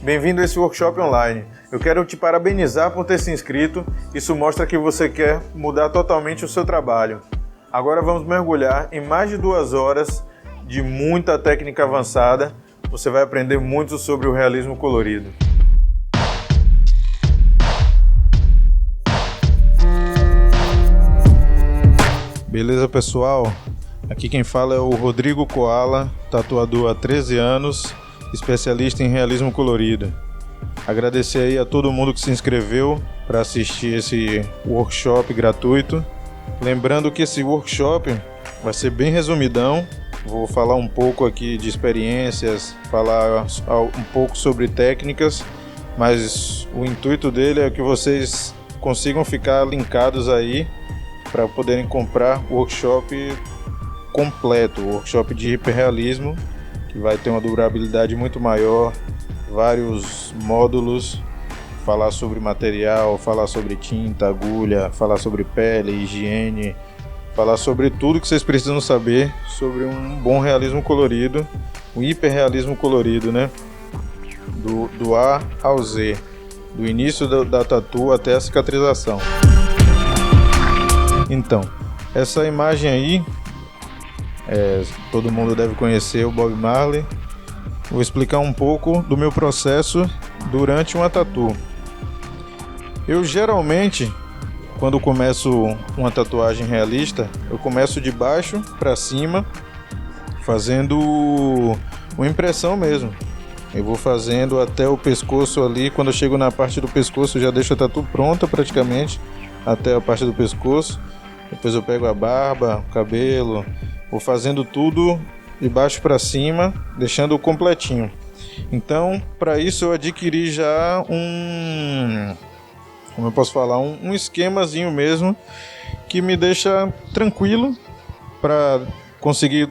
Bem-vindo a esse workshop online. Eu quero te parabenizar por ter se inscrito. Isso mostra que você quer mudar totalmente o seu trabalho. Agora vamos mergulhar em mais de 2 horas de muita técnica avançada. Você vai aprender muito sobre o realismo colorido. Beleza, pessoal? Aqui quem fala é o Rodrigo Koala, tatuador há 13 anos, especialista em realismo colorido. Agradecer aí a todo mundo que se inscreveu para assistir esse workshop gratuito. Lembrando que esse workshop vai ser bem resumidão. Vou falar um pouco aqui de experiências, falar um pouco sobre técnicas, mas o intuito dele é que vocês consigam ficar linkados aí para poderem comprar o workshop completo, o workshop de hiperrealismo, que vai ter uma durabilidade muito maior, vários módulos, falar sobre material, falar sobre tinta, agulha, falar sobre pele, higiene, falar sobre tudo que vocês precisam saber sobre um bom realismo colorido, o hiperrealismo colorido, né? Do A ao Z, do início da tatu até a cicatrização. Então, essa imagem aí, todo mundo deve conhecer o Bob Marley. Vou explicar um pouco do meu processo durante uma tatu. Eu geralmente, quando começo uma tatuagem realista, eu começo de baixo para cima, fazendo uma impressão mesmo. Eu vou fazendo até o pescoço ali. Quando eu chego na parte do pescoço, eu já deixo a tatu pronta praticamente, até a parte do pescoço. Depois eu pego a barba, o cabelo, vou fazendo tudo de baixo para cima, deixando completinho. Então, para isso eu adquiri já um esquemazinho mesmo, que me deixa tranquilo para conseguir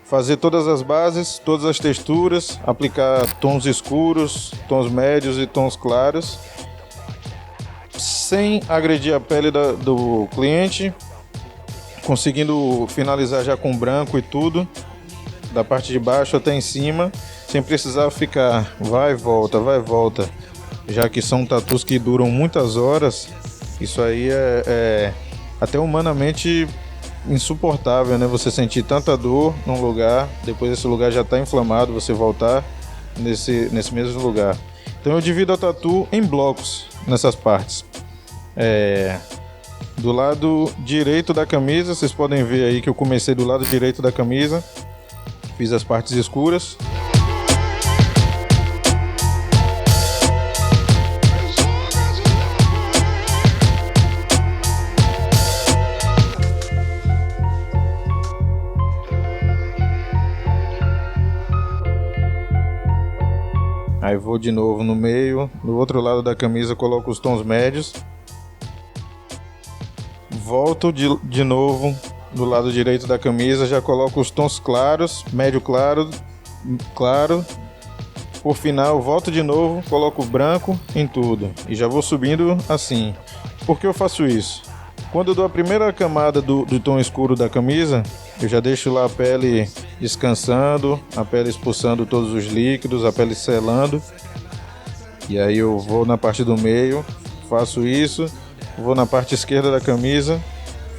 fazer todas as bases, todas as texturas, aplicar tons escuros, tons médios e tons claros, sem agredir a pele do cliente, conseguindo finalizar já com branco e tudo, da parte de baixo até em cima, sem precisar ficar vai e volta, já que são tatus que duram muitas horas. Isso aí é até humanamente insuportável, né? Você sentir tanta dor num lugar, depois esse lugar já está inflamado, você voltar nesse mesmo lugar. Então eu divido a tatu em blocos nessas partes. Do lado direito da camisa, vocês podem ver aí que eu comecei do lado direito da camisa, fiz as partes escuras. Aí vou de novo no meio, do outro lado da camisa coloco os tons médios. Volto de novo do lado direito da camisa, já coloco os tons claros, médio claro. Por final, volto de novo, coloco branco em tudo e já vou subindo assim. Por que eu faço isso? Quando eu dou a primeira camada do tom escuro da camisa, eu já deixo lá a pele descansando, a pele expulsando todos os líquidos, a pele selando. E aí eu vou na parte do meio, faço isso. Vou na parte esquerda da camisa,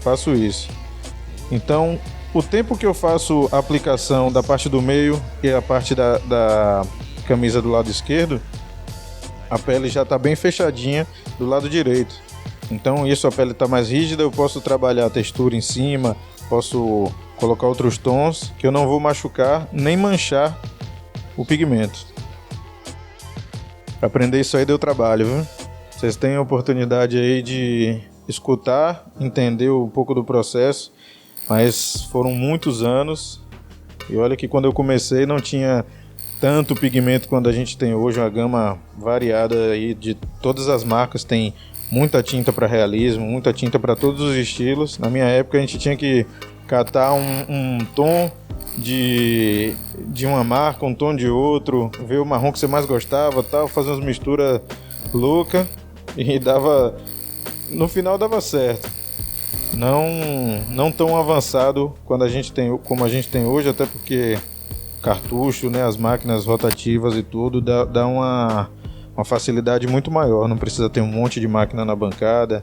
faço isso. Então, o tempo que eu faço a aplicação da parte do meio e a parte da camisa do lado esquerdo, a pele já está bem fechadinha do lado direito. Então, isso, a pele está mais rígida, eu posso trabalhar a textura em cima, posso colocar outros tons que eu não vou machucar nem manchar o pigmento. Pra aprender isso aí deu trabalho, viu? Vocês têm a oportunidade aí de escutar, entender um pouco do processo, mas foram muitos anos. E olha que quando eu comecei não tinha tanto pigmento quanto a gente tem hoje, uma gama variada aí de todas as marcas, tem muita tinta para realismo, muita tinta para todos os estilos. Na minha época a gente tinha que catar um tom de uma marca, um tom de outro, ver o marrom que você mais gostava, tal, fazer umas misturas loucas. E no final dava certo. Não tão avançado como a gente tem hoje, até porque cartucho, né, as máquinas rotativas e tudo, dá uma facilidade muito maior. Não precisa ter um monte de máquina na bancada.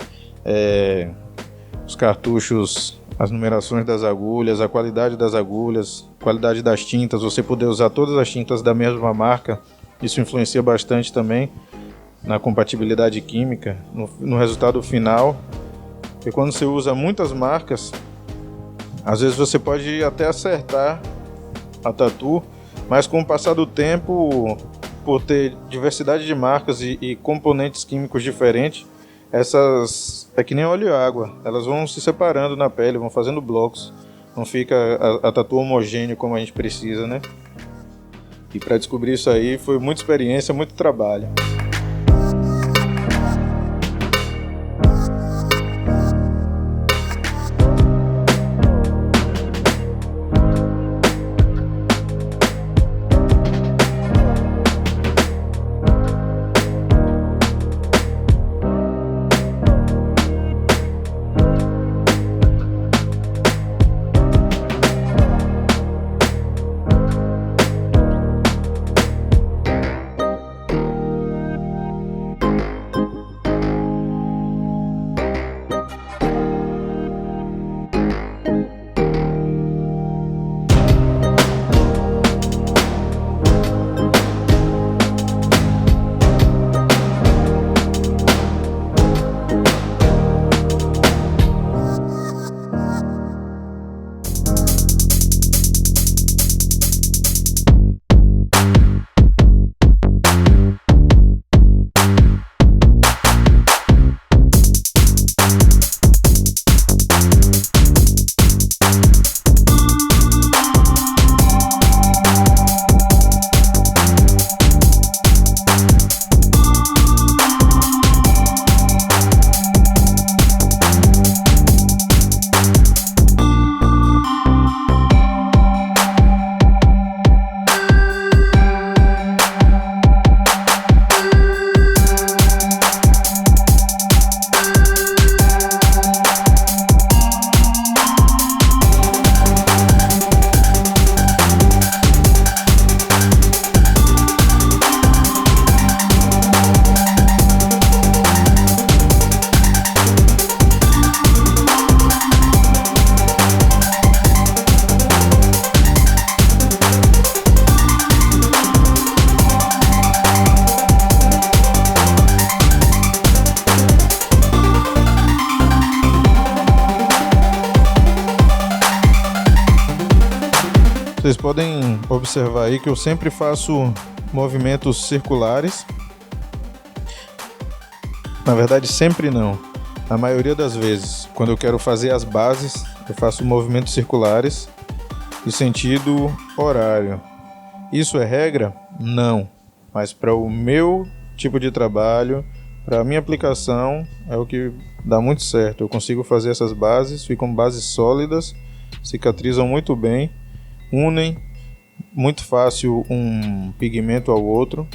Os cartuchos, as numerações das agulhas, a qualidade das agulhas, qualidade das tintas, você poder usar todas as tintas da mesma marca, isso influencia bastante também na compatibilidade química, no resultado final. Porque quando você usa muitas marcas, às vezes você pode até acertar a tatu, mas com o passar do tempo, por ter diversidade de marcas e componentes químicos diferentes, essas é que nem óleo e água, elas vão se separando na pele, vão fazendo blocos, não fica a tatu homogênea como a gente precisa, né? E para descobrir isso aí foi muita experiência, muito trabalho. Vocês podem observar aí que eu sempre faço movimentos circulares. Na verdade, sempre não. A maioria das vezes, quando eu quero fazer as bases, eu faço movimentos circulares de sentido horário. Isso é regra? Não. Mas para o meu tipo de trabalho, para a minha aplicação, é o que dá muito certo. Eu consigo fazer essas bases, ficam bases sólidas, cicatrizam muito bem, unem muito fácil um pigmento ao outro,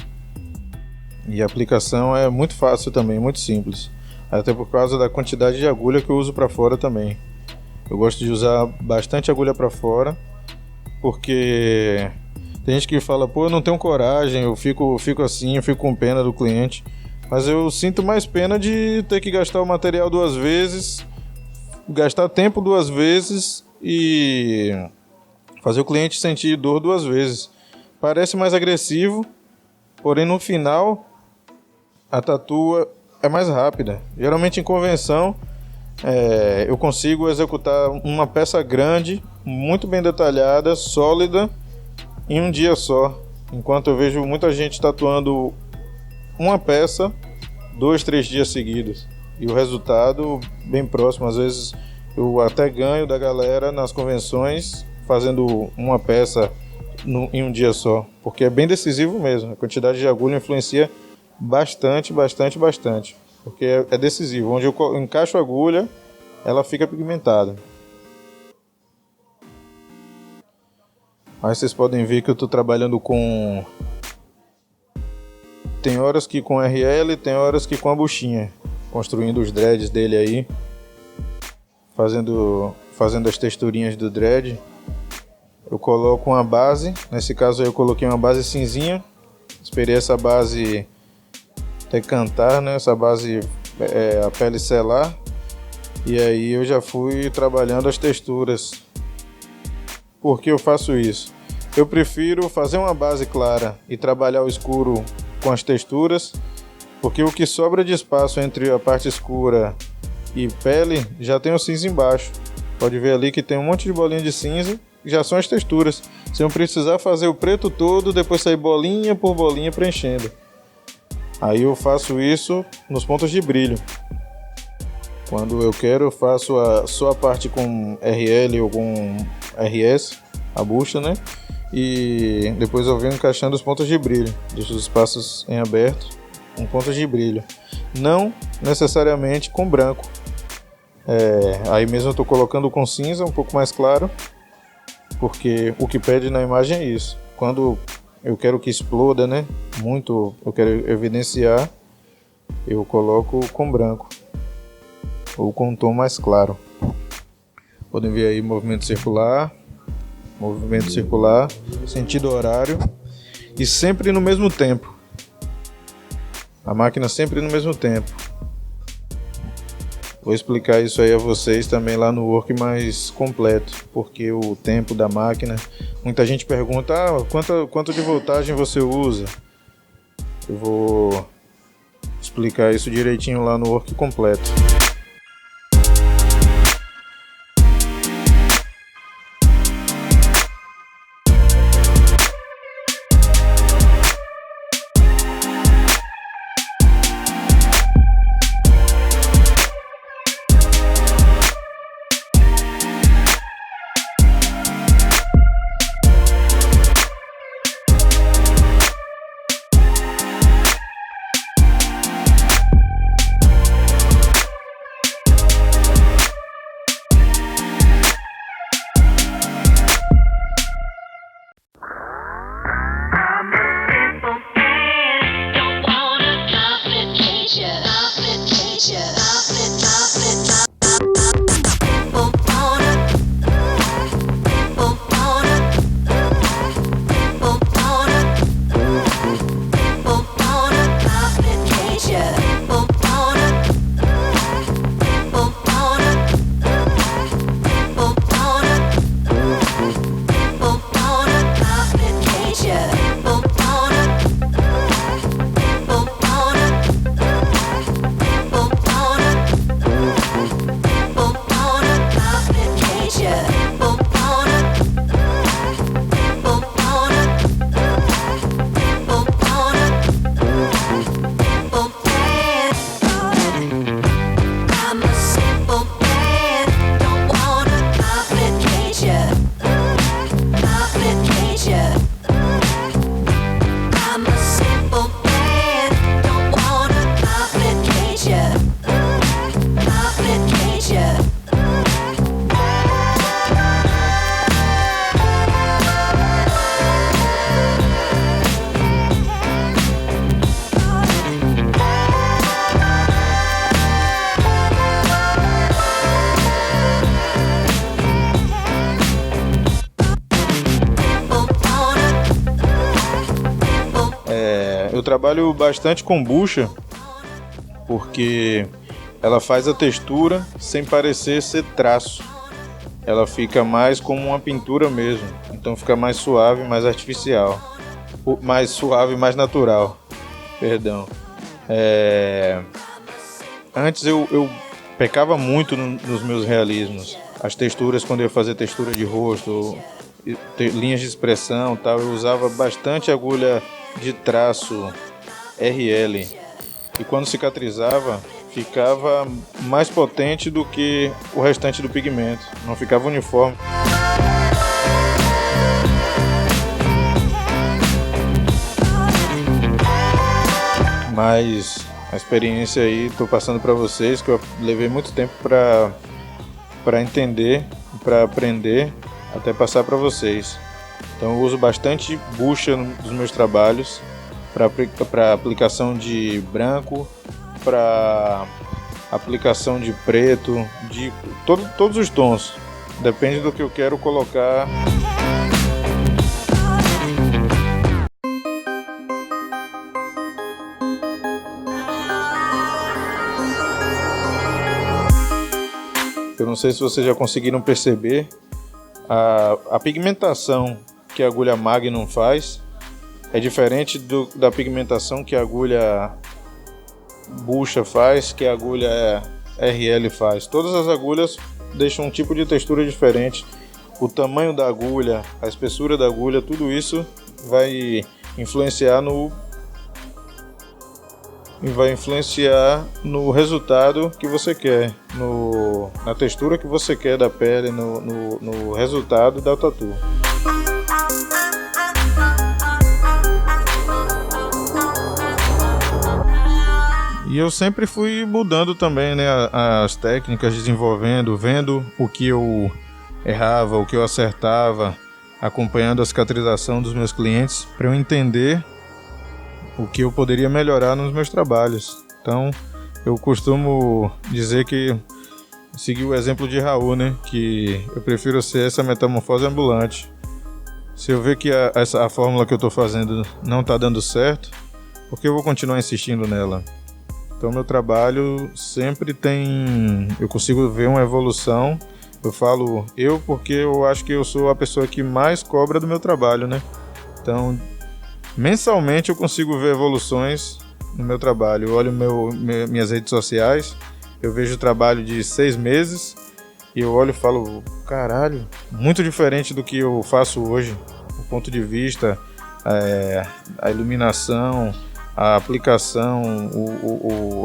e a aplicação é muito fácil também, muito simples, até por causa da quantidade de agulha que eu uso para fora também. Eu gosto de usar bastante agulha para fora, porque tem gente que fala, pô, eu não tenho coragem, eu fico assim, eu fico com pena do cliente, mas eu sinto mais pena de ter que gastar o material duas vezes, gastar tempo duas vezes e fazer o cliente sentir dor duas vezes. Parece mais agressivo, porém no final a tatu é mais rápida. Geralmente em convenção eu consigo executar uma peça grande, muito bem detalhada, sólida, em um dia só. Enquanto eu vejo muita gente tatuando uma peça 2, 3 dias seguidos. E o resultado bem próximo. Às vezes eu até ganho da galera nas convenções fazendo uma peça em um dia só, porque é bem decisivo mesmo. A quantidade de agulha influencia bastante, porque é decisivo. Onde eu encaixo a agulha, ela fica pigmentada. Aí vocês podem ver que eu estou trabalhando com... Tem horas que com RL, tem horas que com a buchinha, construindo os dreads dele aí, fazendo as texturinhas do dread. eu coloco uma base. Nesse caso aí eu coloquei uma base cinzinha. Esperei essa base decantar, né? Essa base a pele selar. E aí eu já fui trabalhando as texturas. Por que eu faço isso? Eu prefiro fazer uma base clara e trabalhar o escuro com as texturas, porque o que sobra de espaço entre a parte escura e pele já tem o cinza embaixo. Pode ver ali que tem um monte de bolinha de cinza, que já são as texturas. Você não precisar fazer o preto todo, depois sair bolinha por bolinha preenchendo. Aí eu faço isso nos pontos de brilho. Quando eu quero, eu faço só a parte com RL ou com RS, a bucha, né? E depois eu venho encaixando os pontos de brilho. Deixo os espaços em aberto com pontos de brilho. Não necessariamente com branco. Aí mesmo eu estou colocando com cinza um pouco mais claro, porque o que pede na imagem é isso. Quando eu quero que exploda, né? Muito, eu quero evidenciar, eu coloco com branco ou com um tom mais claro. Podem ver aí movimento circular, sentido horário e sempre no mesmo tempo. A máquina sempre no mesmo tempo. Vou explicar isso aí a vocês também lá no work mais completo, porque o tempo da máquina, muita gente pergunta, quanto de voltagem você usa? Eu vou explicar isso direitinho lá no work completo. Eu trabalho bastante com bucha, porque ela faz a textura sem parecer ser traço. Ela fica mais como uma pintura mesmo, então fica mais suave, mais artificial. Mais suave, mais natural. Perdão. Antes eu pecava muito nos meus realismos. As texturas, quando eu ia fazer textura de rosto, linhas de expressão, tal, eu usava bastante agulha de traço RL, e quando cicatrizava ficava mais potente do que o restante do pigmento, não ficava uniforme. Mas a experiência aí estou passando para vocês, que eu levei muito tempo para entender, para aprender, até passar para vocês. Então eu uso bastante bucha nos meus trabalhos, para aplicação de branco, para aplicação de preto, de todos os tons. Depende do que eu quero colocar Eu não sei se vocês já conseguiram perceber a pigmentação que a agulha Magnum faz é diferente da pigmentação que a agulha bucha faz, que a agulha RL faz. Todas as agulhas deixam um tipo de textura diferente. O tamanho da agulha, a espessura da agulha, tudo isso vai influenciar no resultado que você quer, na textura que você quer da pele, no resultado da tatu. E eu sempre fui mudando também, né, as técnicas, desenvolvendo, vendo o que eu errava, o que eu acertava, acompanhando a cicatrização dos meus clientes para eu entender o que eu poderia melhorar nos meus trabalhos. Então, eu costumo dizer que segui o exemplo de Raul, né, que eu prefiro ser essa metamorfose ambulante. Se eu ver que a fórmula que eu estou fazendo não está dando certo, por que eu vou continuar insistindo nela? Então, meu trabalho sempre eu consigo ver uma evolução. Eu falo porque eu acho que eu sou a pessoa que mais cobra do meu trabalho, né? Então, mensalmente eu consigo ver evoluções no meu trabalho. Eu olho minhas redes sociais, eu vejo o trabalho de 6 meses e eu olho e falo, caralho, muito diferente do que eu faço hoje. O ponto de vista, a iluminação, a aplicação,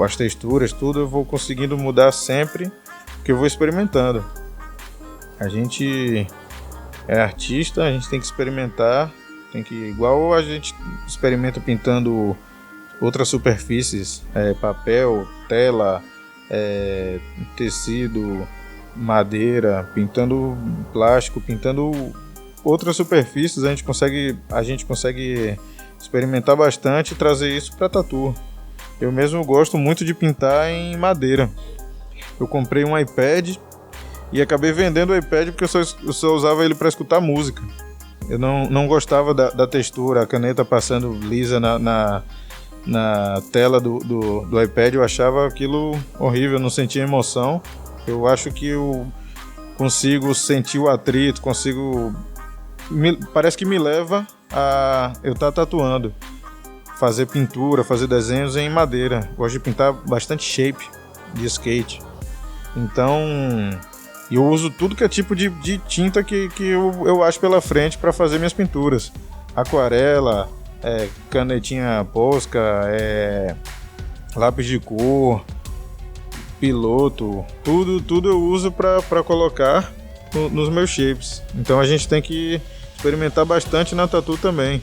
as texturas, tudo eu vou conseguindo mudar sempre, porque eu vou experimentando. A gente é artista, a gente tem que experimentar, igual a gente experimenta pintando outras superfícies, papel, tela, tecido, madeira, pintando plástico, pintando outras superfícies, a gente consegue experimentar bastante e trazer isso para tatu. Eu mesmo gosto muito de pintar em madeira. Eu comprei um iPad e acabei vendendo o iPad porque eu só usava ele para escutar música. Eu não gostava da textura, a caneta passando lisa na tela do iPad. Eu achava aquilo horrível, eu não sentia emoção. Eu acho que eu consigo sentir o atrito, parece que me leva a eu estar tatuando, fazer pintura, fazer desenhos em madeira. Gosto de pintar bastante shape de skate. Então, eu uso tudo que é tipo de tinta que eu acho pela frente para fazer minhas pinturas. Aquarela, canetinha Posca, lápis de cor, piloto, tudo eu uso para colocar nos meus shapes. Então a gente tem que experimentar bastante na tatu também.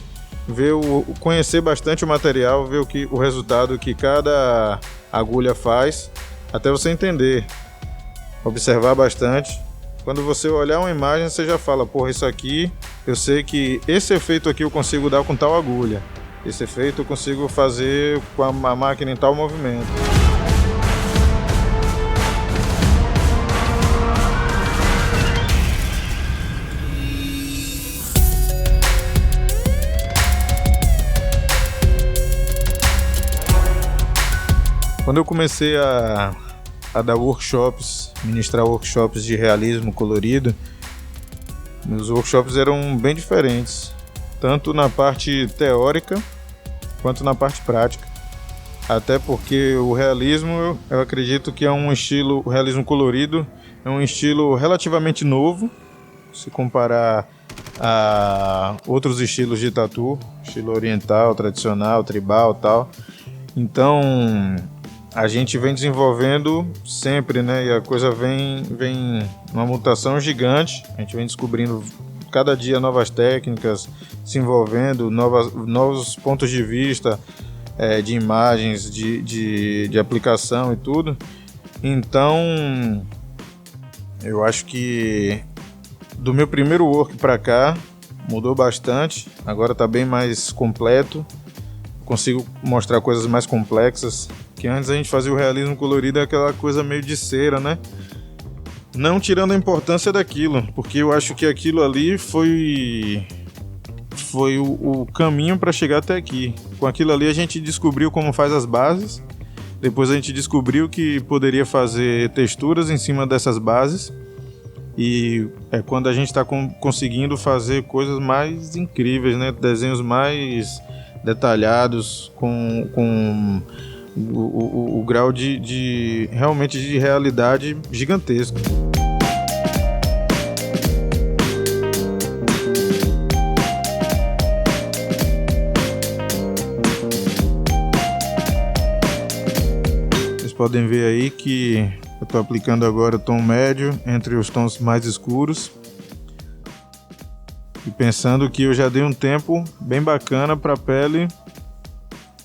Conhecer bastante o material, ver o resultado que cada agulha faz, até você entender. Observar bastante. Quando você olhar uma imagem, você já fala, porra, isso aqui, eu sei que esse efeito aqui eu consigo dar com tal agulha. Esse efeito eu consigo fazer com a máquina em tal movimento. Quando eu comecei a dar workshops, ministrar workshops de realismo colorido, meus workshops eram bem diferentes, tanto na parte teórica quanto na parte prática. Até porque o realismo, eu acredito que é o realismo colorido é um estilo relativamente novo, se comparar a outros estilos de tatu, estilo oriental, tradicional, tribal e tal. Então, a gente vem desenvolvendo sempre, né? E a coisa vem uma mutação gigante. A gente vem descobrindo cada dia novas técnicas, se envolvendo, novos pontos de vista, de imagens, de aplicação e tudo. Então, eu acho que do meu primeiro work para cá mudou bastante. Agora está bem mais completo. Consigo mostrar coisas mais complexas. Que antes a gente fazia o realismo colorido, aquela coisa meio de cera, né? Não tirando a importância daquilo, porque eu acho que aquilo ali foi o caminho para chegar até aqui. Com aquilo ali a gente descobriu como faz as bases Depois a gente descobriu que poderia fazer texturas em cima dessas bases. E é quando a gente está conseguindo fazer coisas mais incríveis, né? Desenhos mais detalhados, com o grau realmente de realidade gigantesco. Vocês podem ver aí que eu estou aplicando agora tom médio entre os tons mais escuros. E pensando que eu já dei um tempo bem bacana para a pele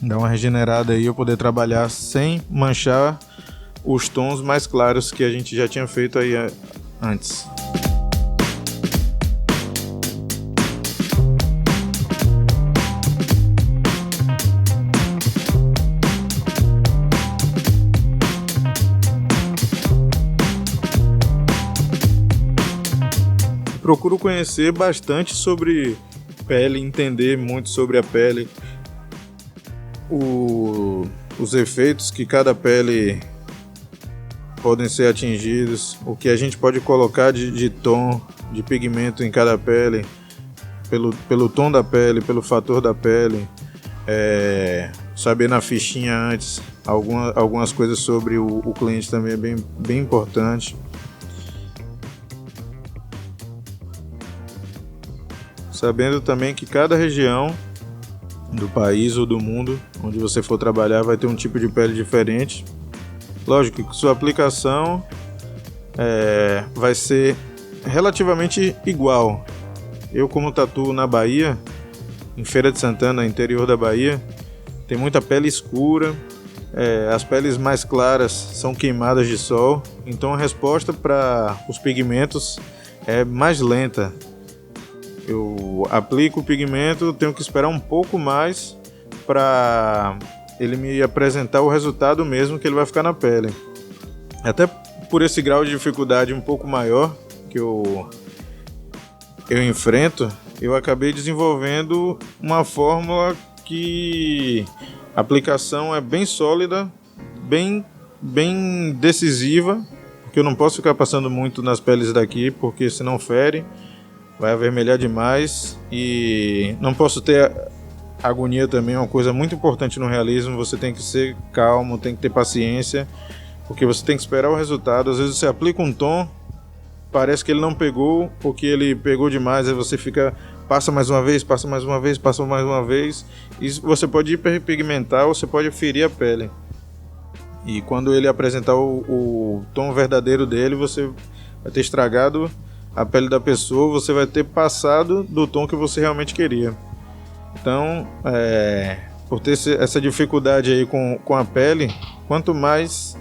dar uma regenerada aí, eu poder trabalhar sem manchar os tons mais claros que a gente já tinha feito aí antes. Procuro conhecer bastante sobre pele, entender muito sobre a pele, os efeitos que cada pele podem ser atingidos, o que a gente pode colocar de tom, de pigmento em cada pele, pelo tom da pele, pelo fator da pele, saber na fichinha antes algumas coisas sobre o cliente também é bem importante. Sabendo também que cada região do país ou do mundo onde você for trabalhar vai ter um tipo de pele diferente. Lógico que sua aplicação vai ser relativamente igual. Eu, como tatuo na Bahia, em Feira de Santana, interior da Bahia, tem muita pele escura, as peles mais claras são queimadas de sol, então a resposta para os pigmentos é mais lenta. Eu aplico o pigmento, tenho que esperar um pouco mais para ele me apresentar o resultado mesmo que ele vai ficar na pele. Até por esse grau de dificuldade um pouco maior que eu enfrento, eu acabei desenvolvendo uma fórmula que a aplicação é bem sólida, bem decisiva, porque eu não posso ficar passando muito nas peles daqui, porque senão fere. Vai avermelhar demais e não posso ter agonia também, é uma coisa muito importante no realismo. Você tem que ser calmo, tem que ter paciência, porque você tem que esperar o resultado. Às vezes você aplica um tom, parece que ele não pegou, porque ele pegou demais, aí você passa mais uma vez, e você pode hiperpigmentar ou você pode ferir a pele. E quando ele apresentar o tom verdadeiro dele, você vai ter estragado a pele da pessoa, você vai ter passado do tom que você realmente queria. Então, por ter essa dificuldade aí com a pele, quanto mais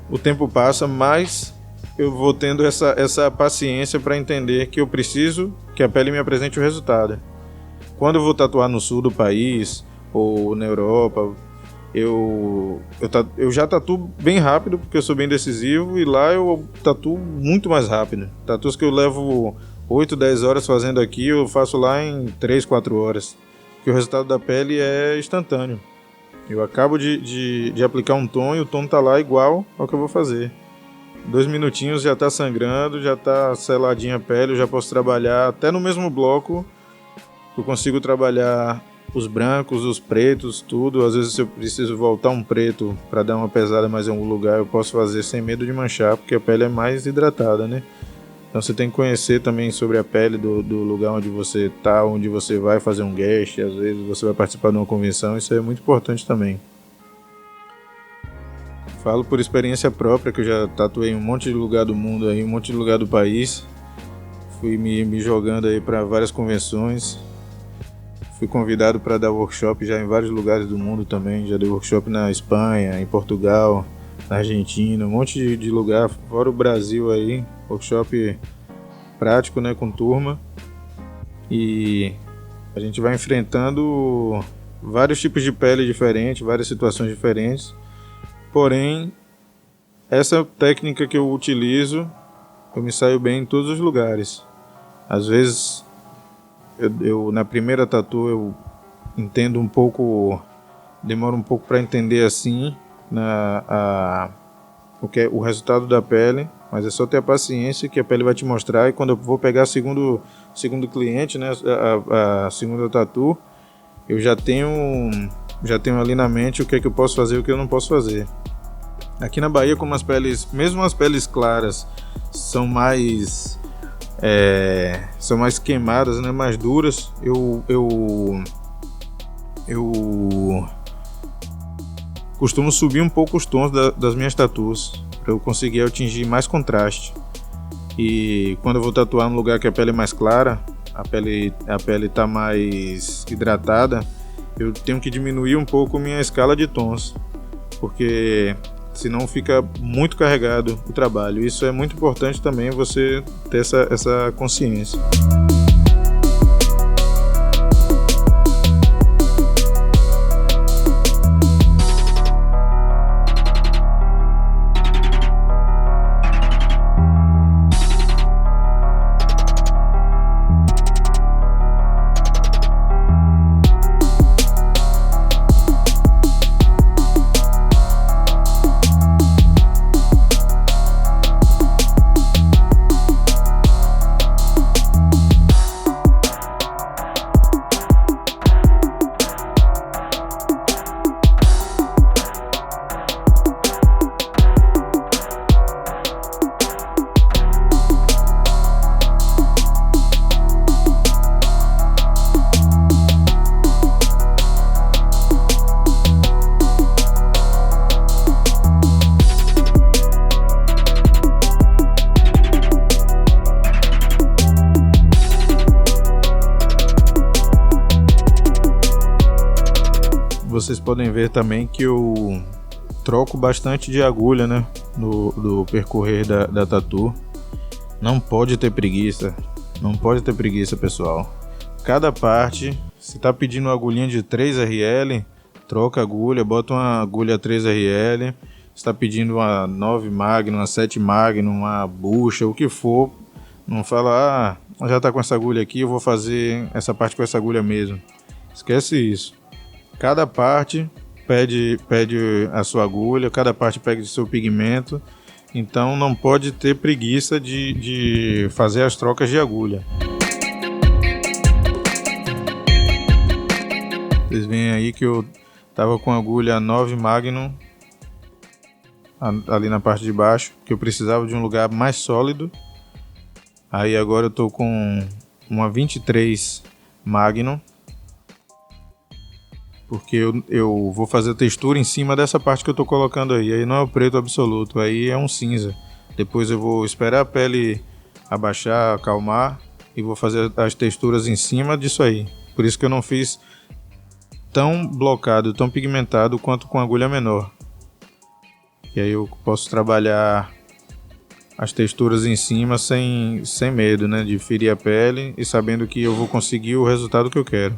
o tempo passa, mais eu vou tendo essa paciência para entender que eu preciso que a pele me apresente o resultado. Quando eu vou tatuar no sul do país ou na Europa, eu já tatuo bem rápido, porque eu sou bem decisivo, e lá eu tatuo muito mais rápido. Tatuos que eu levo 8, 10 horas fazendo aqui, eu faço lá em 3, 4 horas, porque o resultado da pele é instantâneo. Eu acabo de aplicar um tom e o tom tá lá igual ao que eu vou fazer. 2 minutinhos já tá sangrando, já tá seladinha a pele, eu já posso trabalhar até no mesmo bloco. Eu consigo trabalhar os brancos, os pretos, tudo. Às vezes, se eu preciso voltar um preto para dar uma pesada mais em algum lugar, eu posso fazer sem medo de manchar, porque a pele é mais hidratada, né? Então você tem que conhecer também sobre a pele do lugar onde você tá, onde você vai fazer um guest, às vezes você vai participar de uma convenção, isso é muito importante também. Falo por experiência própria, que eu já tatuei em um monte de lugar do mundo aí, um monte de lugar do país. Fui me jogando aí para várias convenções. Fui convidado para dar workshop já em vários lugares do mundo também. Já dei workshop na Espanha, em Portugal, na Argentina, um monte de lugar, fora o Brasil aí. Workshop prático, né, com turma. E a gente vai enfrentando vários tipos de pele diferentes, várias situações diferentes. Porém, essa técnica que eu utilizo, eu me saio bem em todos os lugares. Às vezes, eu na primeira tatu eu entendo um pouco, demoro um pouco para entender assim, o resultado da pele, mas é só ter a paciência que a pele vai te mostrar. E quando eu vou pegar segundo cliente, né, a segunda tatu, eu já tenho ali na mente o que é que eu posso fazer e o que eu não posso fazer. Aqui na Bahia, como mesmo as peles claras são mais queimadas, né, mais duras, eu costumo subir um pouco os tons das minhas tatuas para eu conseguir atingir mais contraste. E quando eu vou tatuar num lugar que a pele é mais clara, a pele está mais hidratada, eu tenho que diminuir um pouco minha escala de tons, porque senão fica muito carregado o trabalho. Isso é muito importante também, você ter essa consciência. Vocês podem ver também que eu troco bastante de agulha, né, do percorrer da tatu. Não pode ter preguiça, pessoal. Cada parte, se tá pedindo uma agulhinha de 3RL, troca a agulha, bota uma agulha 3RL. Se tá pedindo uma 9 Magnum, uma 7 Magnum, uma bucha, o que for, não fala, já tá com essa agulha aqui, eu vou fazer essa parte com essa agulha mesmo. Esquece isso. Cada parte pede a sua agulha, cada parte pede o seu pigmento, então não pode ter preguiça de fazer as trocas de agulha. Vocês veem aí que eu tava com a agulha 9 Magnum ali na parte de baixo, que eu precisava de um lugar mais sólido. Aí agora eu tô com uma 23 Magnum, porque eu vou fazer a textura em cima dessa parte que eu tô colocando aí não é o preto absoluto, aí é um cinza. Depois eu vou esperar a pele abaixar, acalmar, e vou fazer as texturas em cima disso aí. Por isso que eu não fiz tão blocado, tão pigmentado quanto com agulha menor. E aí eu posso trabalhar as texturas em cima sem medo, né, de ferir a pele, e sabendo que eu vou conseguir o resultado que eu quero.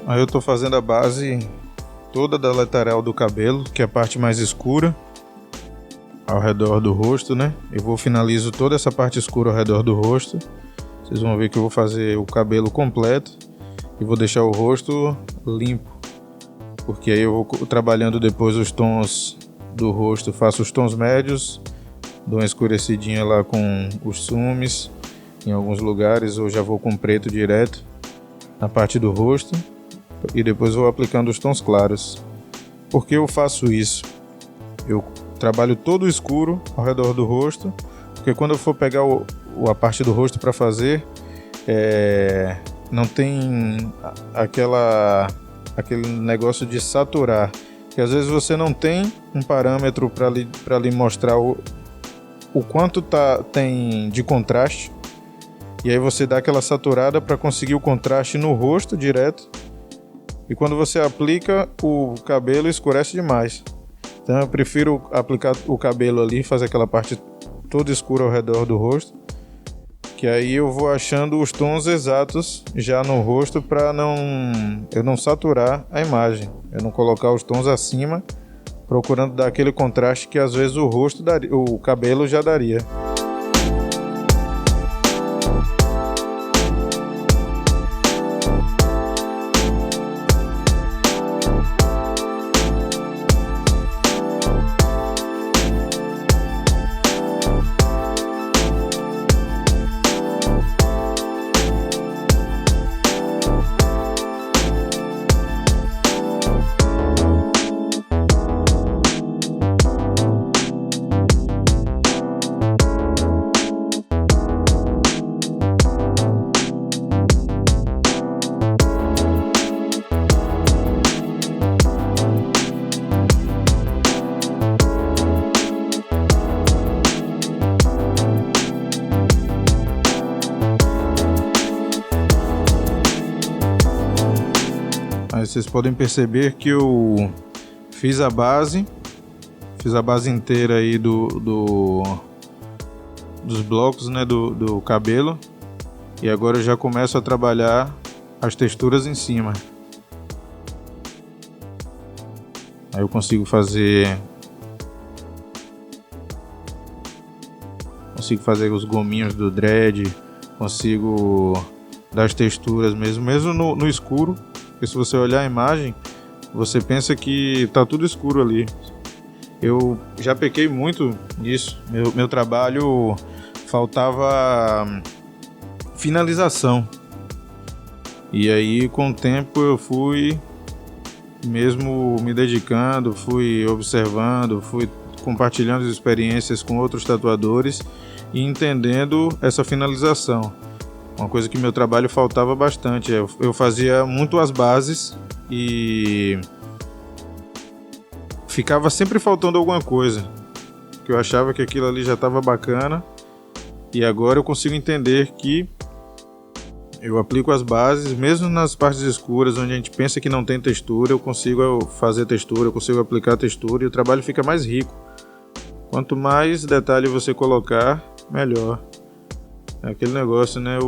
Aí eu tô fazendo a base toda da lateral do cabelo, que é a parte mais escura, ao redor do rosto, né? Finalizo toda essa parte escura ao redor do rosto. Vocês vão ver que eu vou fazer o cabelo completo e vou deixar o rosto limpo, porque aí eu vou trabalhando depois os tons do rosto. Faço os tons médios, dou uma escurecidinha lá com os sumes em alguns lugares, ou já vou com preto direto na parte do rosto e depois vou aplicando os tons claros. Por que eu faço isso? Eu trabalho todo escuro ao redor do rosto, porque quando eu for pegar a parte do rosto para fazer, não tem aquele negócio de saturar, que às vezes você não tem um parâmetro para lhe mostrar o quanto tem de contraste, e aí você dá aquela saturada para conseguir o contraste no rosto direto, e quando você aplica o cabelo escurece demais. Então eu prefiro aplicar o cabelo ali, fazer aquela parte toda escura ao redor do rosto, que aí eu vou achando os tons exatos já no rosto para eu não saturar a imagem, eu não colocar os tons acima, procurando dar aquele contraste que às vezes o cabelo já daria. Aí vocês podem perceber que eu fiz a base inteira aí dos blocos, né, do cabelo, e agora eu já começo a trabalhar as texturas em cima. Aí eu consigo fazer os gominhos do dread, consigo dar as texturas mesmo no escuro. Porque se você olhar a imagem, você pensa que tá tudo escuro ali. Eu já pequei muito nisso. Meu trabalho faltava finalização. E aí, com o tempo, eu fui mesmo me dedicando, fui observando, fui compartilhando as experiências com outros tatuadores e entendendo essa finalização. Uma coisa que meu trabalho faltava bastante. Eu fazia muito as bases e ficava sempre faltando alguma coisa, que eu achava que aquilo ali já estava bacana, e agora eu consigo entender que eu aplico as bases, mesmo nas partes escuras, onde a gente pensa que não tem textura, eu consigo fazer textura, eu consigo aplicar textura e o trabalho fica mais rico. Quanto mais detalhe você colocar, melhor. É aquele negócio, né?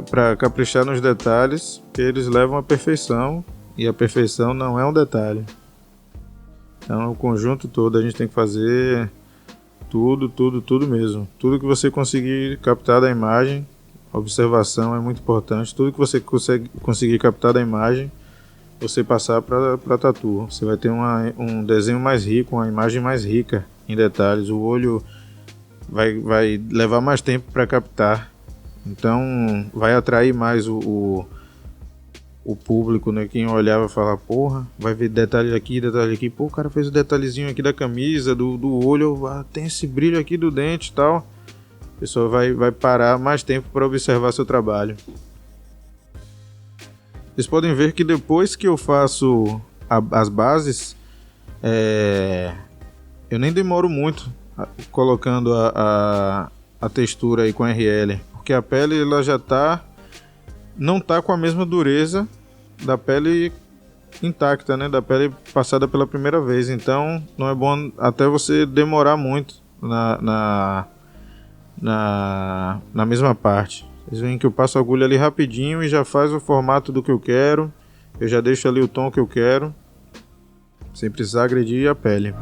Para caprichar nos detalhes, que eles levam à perfeição, e a perfeição não é um detalhe. Então, o conjunto todo a gente tem que fazer tudo mesmo. Tudo que você conseguir captar da imagem, observação é muito importante. Tudo que você conseguir captar da imagem, você passar para tatu. Você vai ter um desenho mais rico, uma imagem mais rica em detalhes. O olho vai levar mais tempo para captar, então vai atrair mais o público, né? Quem olhar vai falar, porra, vai ver detalhe aqui, pô, o cara fez o detalhezinho aqui da camisa, do olho, tem esse brilho aqui do dente e tal. A pessoa vai parar mais tempo para observar seu trabalho. Vocês podem ver que depois que eu faço as bases, eu nem demoro muito colocando a textura aí com RL, porque a pele ela já não tá com a mesma dureza da pele intacta, né, da pele passada pela primeira vez. Então não é bom até você demorar muito na mesma parte. Vocês veem que eu passo a agulha ali rapidinho e já faz o formato do que eu quero. Eu já deixo ali o tom que eu quero, sem precisar agredir a pele.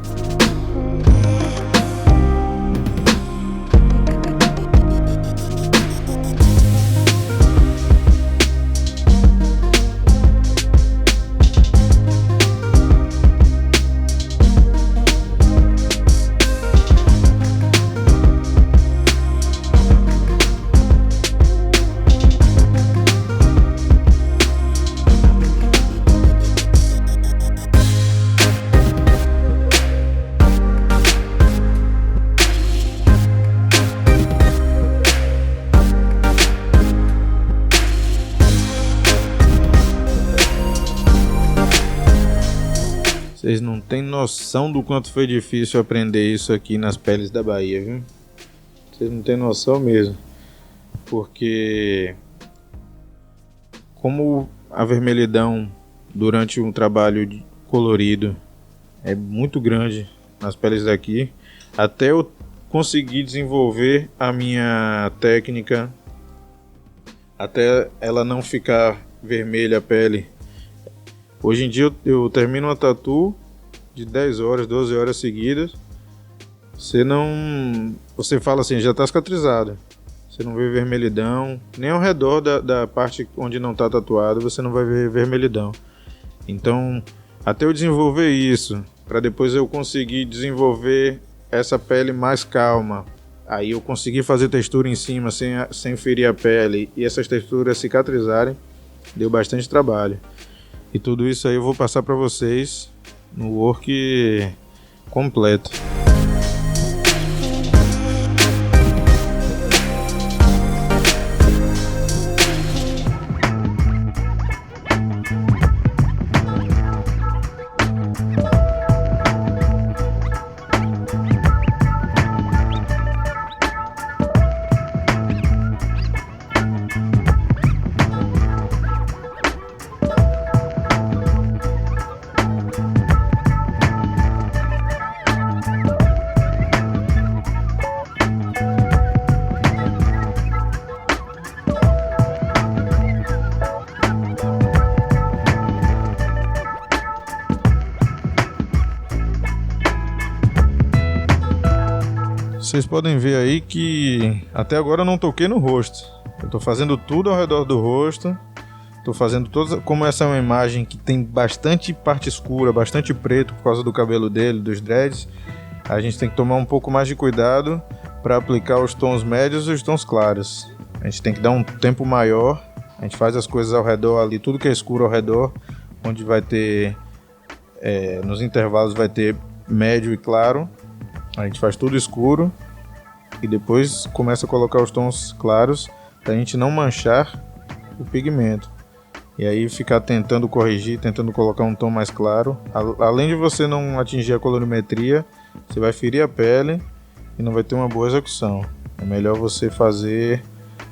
Vocês não têm noção do quanto foi difícil aprender isso aqui nas peles da Bahia, viu? Vocês não têm noção mesmo. Porque como a vermelhidão durante um trabalho colorido é muito grande nas peles daqui, até eu conseguir desenvolver a minha técnica, até ela não ficar vermelha a pele. Hoje em dia eu termino uma tatu de 10 horas, 12 horas seguidas. Você fala assim, já está cicatrizado. Você não vê vermelhidão, nem ao redor da parte onde não está tatuado você não vai ver vermelhidão. Então, até eu desenvolver isso, para depois eu conseguir desenvolver essa pele mais calma, aí eu conseguir fazer textura em cima sem ferir a pele e essas texturas cicatrizarem, deu bastante trabalho. E tudo isso aí eu vou passar para vocês no work completo. Vocês podem ver aí que até agora eu não toquei no rosto. Eu tô fazendo tudo ao redor do rosto. Tô fazendo todas. Como essa é uma imagem que tem bastante parte escura, bastante preto por causa do cabelo dele, dos dreads, a gente tem que tomar um pouco mais de cuidado para aplicar os tons médios e os tons claros. A gente tem que dar um tempo maior. A gente faz as coisas ao redor ali, tudo que é escuro ao redor, onde vai ter nos intervalos vai ter médio e claro. A gente faz tudo escuro e depois começa a colocar os tons claros para a gente não manchar o pigmento. E aí ficar tentando corrigir, tentando colocar um tom mais claro. Além de você não atingir a colorimetria, você vai ferir a pele e não vai ter uma boa execução. É melhor você fazer,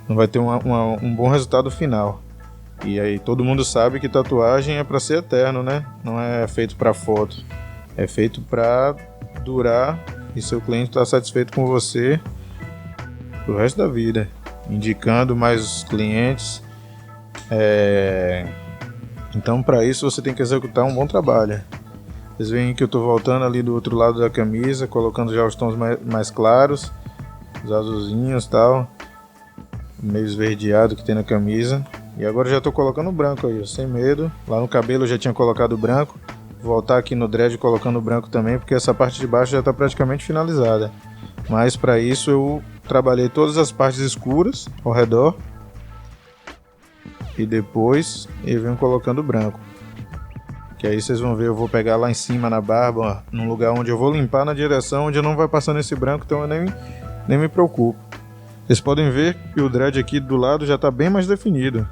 não vai ter um bom resultado final. E aí todo mundo sabe que tatuagem é para ser eterno, né? Não é feito para foto, é feito para durar. E seu cliente está satisfeito com você pro resto da vida, indicando mais clientes. Então, para isso você tem que executar um bom trabalho. Vocês veem que eu estou voltando ali do outro lado da camisa, colocando já os tons mais claros, os azulzinhos e tal, meio esverdeado que tem na camisa. E agora já estou colocando branco aí, sem medo. Lá no cabelo eu já tinha colocado branco. Voltar aqui no dread colocando branco também, porque essa parte de baixo já está praticamente finalizada. Mas para isso eu trabalhei todas as partes escuras ao redor e depois eu venho colocando branco. Que aí vocês vão ver, eu vou pegar lá em cima na barba, num lugar onde eu vou limpar na direção onde eu não vai passando esse branco, então eu nem me preocupo. Vocês podem ver que o dread aqui do lado já está bem mais definido.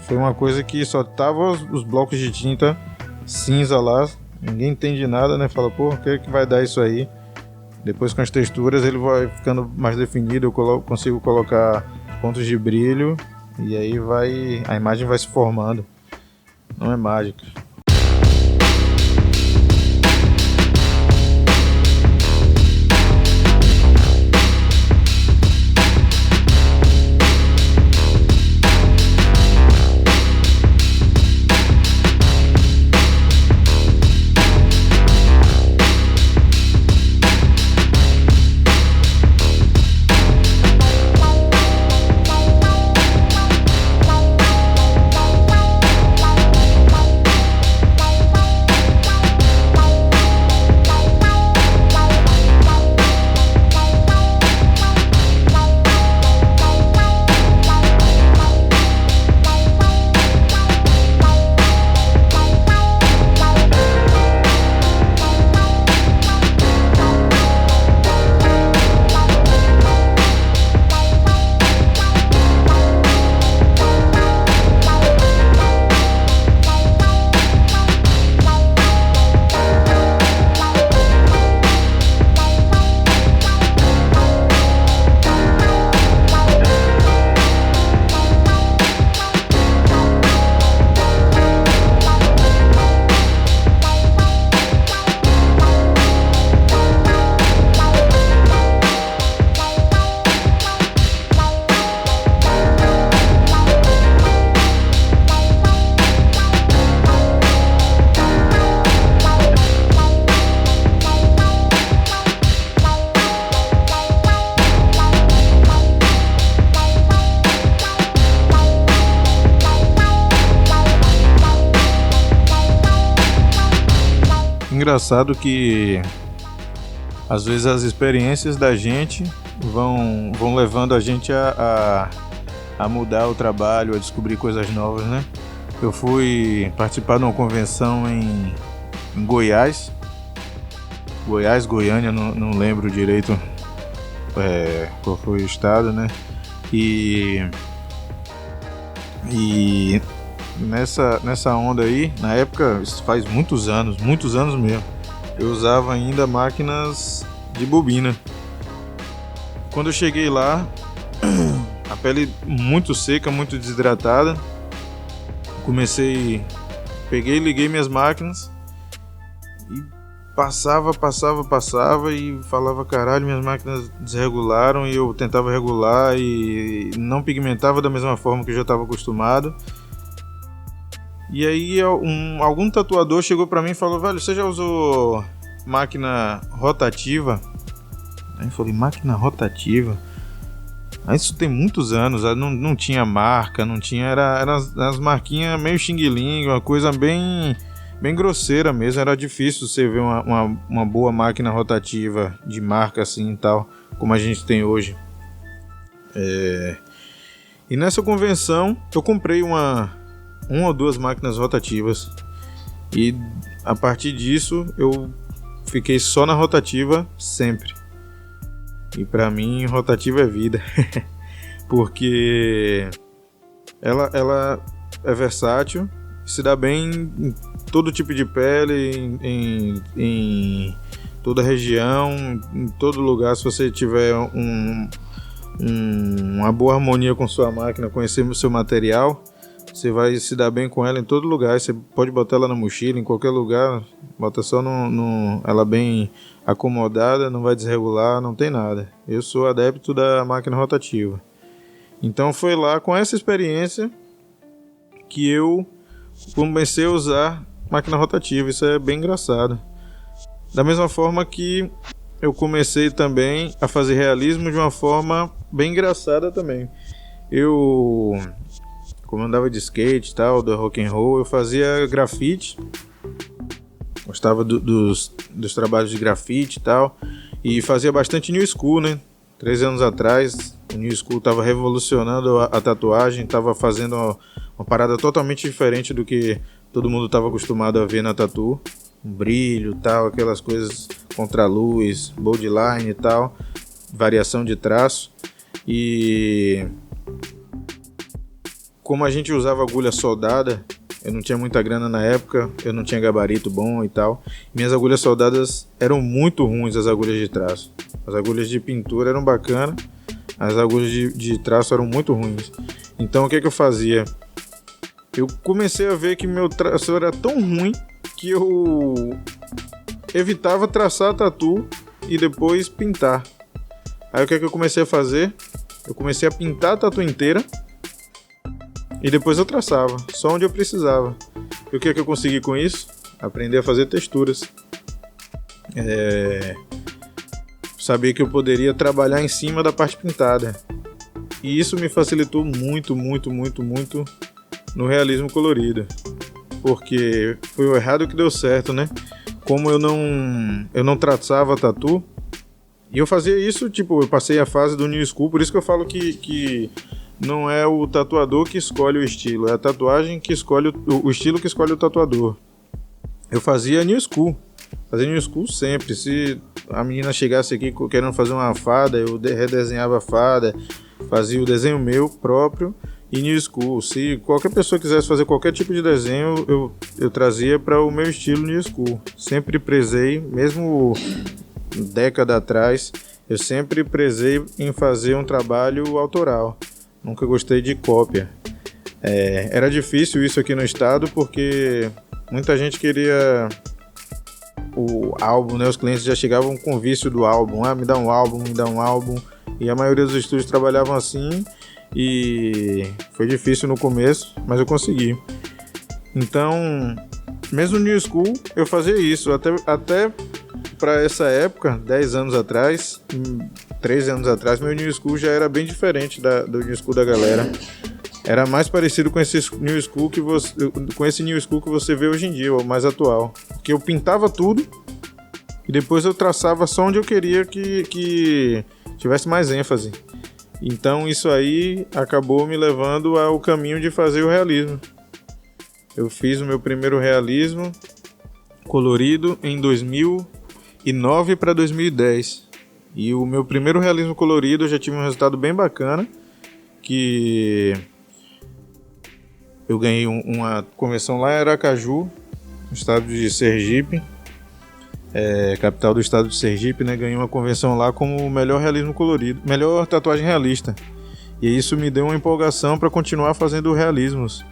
Foi uma coisa que só tava os blocos de tinta cinza lá, ninguém entende nada, né? Fala, pô, o que é que vai dar isso aí? Depois com as texturas ele vai ficando mais definido, eu consigo colocar pontos de brilho e aí a imagem vai se formando. Não é mágica. engraçado que às vezes as experiências da gente vão levando a gente a mudar o trabalho, a descobrir coisas novas, né? Eu fui participar de uma convenção em Goiás, Goiânia, não lembro direito qual foi o estado, né? E nessa onda aí, na época, isso faz muitos anos mesmo, eu usava ainda máquinas de bobina. Quando eu cheguei lá, a pele muito seca, muito desidratada, peguei e liguei minhas máquinas e passava e falava, caralho, minhas máquinas desregularam, e eu tentava regular e não pigmentava da mesma forma que eu já estava acostumado. E aí algum tatuador chegou pra mim e falou, velho, você já usou máquina rotativa? Aí eu falei, máquina rotativa? Isso tem muitos anos, não tinha marca, não tinha, eram as marquinhas meio xing-ling, uma coisa bem grosseira mesmo, era difícil você ver uma boa máquina rotativa de marca assim e tal, como a gente tem hoje. E nessa convenção eu comprei uma ou duas máquinas rotativas, e a partir disso eu fiquei só na rotativa sempre. E pra mim, rotativa é vida. Porque ela é versátil, se dá bem em todo tipo de pele, em toda região, em todo lugar. Se você tiver uma boa harmonia com sua máquina, conhecer o seu material, você vai se dar bem com ela em todo lugar. Você pode botar ela na mochila, em qualquer lugar, bota só ela bem acomodada, não vai desregular, não tem nada. Eu sou adepto da máquina rotativa. Então foi lá com essa experiência que eu comecei a usar máquina rotativa. Isso é bem engraçado. Da mesma forma que eu comecei também a fazer realismo de uma forma bem engraçada também. Como eu andava de skate e tal, do rock and roll, eu fazia grafite. Gostava dos trabalhos de grafite e tal. E fazia bastante new school, né? 3 anos atrás, o new school estava revolucionando a tatuagem, estava fazendo uma parada totalmente diferente do que todo mundo estava acostumado a ver na tatu. Um brilho e tal, aquelas coisas contra luz, bold line e tal, variação de traço. E como a gente usava agulha soldada, eu não tinha muita grana na época, eu não tinha gabarito bom e tal. Minhas agulhas soldadas eram muito ruins, as agulhas de traço. As agulhas de pintura eram bacanas, as agulhas de traço eram muito ruins. Então o que eu fazia? Eu comecei a ver que meu traço era tão ruim que eu evitava traçar a tatu e depois pintar. Aí o que eu comecei a fazer? Eu comecei a pintar a tatu inteira e depois eu traçava, só onde eu precisava. E o que eu consegui com isso? Aprender a fazer texturas. Sabia que eu poderia trabalhar em cima da parte pintada. E isso me facilitou muito no realismo colorido. Porque foi o errado que deu certo, né? Como eu não traçava tatu, e eu fazia isso, tipo, eu passei a fase do new school, por isso que eu falo que não é o tatuador que escolhe o estilo, é a tatuagem que escolhe o estilo que escolhe o tatuador. Eu fazia new school sempre. Se a menina chegasse aqui querendo fazer uma fada, eu redesenhava a fada, fazia o desenho meu próprio e new school. Se qualquer pessoa quisesse fazer qualquer tipo de desenho, eu trazia para o meu estilo new school. Sempre prezei, mesmo década atrás, eu sempre prezei em fazer um trabalho autoral. Nunca gostei de cópia. Era difícil isso aqui no estado porque muita gente queria o álbum, né? Os clientes já chegavam com o vício do álbum. Me dá um álbum. E a maioria dos estúdios trabalhavam assim e foi difícil no começo, mas eu consegui. Então, mesmo no New School, eu fazia isso. Até para essa época, 10 anos atrás, 13 anos atrás, meu New School já era bem diferente do New School da galera. era mais parecido com esse New School que você vê hoje em dia, o mais atual. Porque eu pintava tudo e depois eu traçava só onde eu queria que tivesse mais ênfase. Então isso aí acabou me levando ao caminho de fazer o realismo. Eu fiz o meu primeiro realismo colorido em 2009 para 2010. E o meu primeiro realismo colorido eu já tive um resultado bem bacana, que eu ganhei uma convenção lá em Aracaju, no estado de Sergipe, capital do estado de Sergipe, né? Ganhei uma convenção lá como o melhor realismo colorido, melhor tatuagem realista. E isso me deu uma empolgação para continuar fazendo realismos.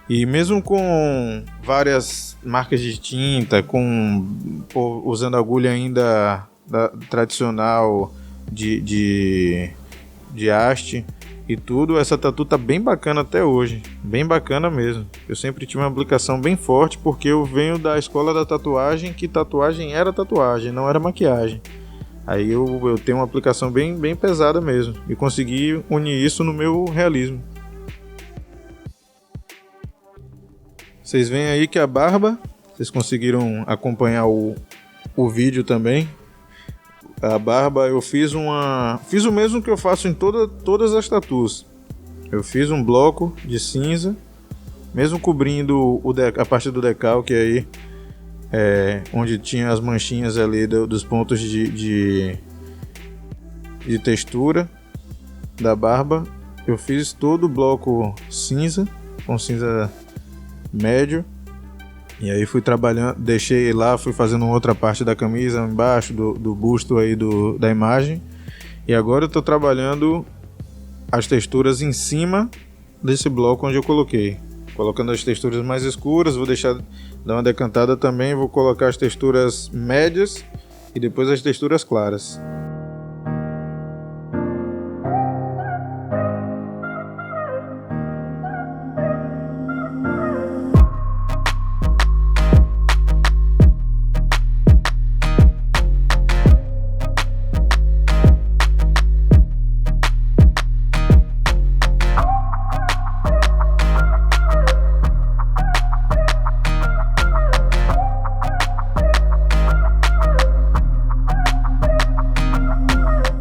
E mesmo com várias marcas de tinta, usando agulha ainda tradicional de haste e tudo, essa tatu tá bem bacana até hoje, bem bacana mesmo. Eu sempre tive uma aplicação bem forte porque eu venho da escola da tatuagem, que tatuagem era tatuagem, não era maquiagem. Aí eu tenho uma aplicação bem pesada mesmo e consegui unir isso no meu realismo. Vocês veem aí que a barba, vocês conseguiram acompanhar o vídeo também. A barba eu fiz o mesmo que eu faço em todas as tatuas. Eu fiz um bloco de cinza, mesmo cobrindo a parte do decalque aí, onde tinha as manchinhas ali dos pontos de textura da barba. Eu fiz todo o bloco cinza, com cinza médio. E aí fui trabalhando, deixei lá, fui fazendo outra parte da camisa embaixo do busto aí da imagem. E agora eu tô trabalhando as texturas em cima desse bloco onde eu coloquei. Colocando as texturas mais escuras, vou dar uma decantada também, vou colocar as texturas médias e depois as texturas claras.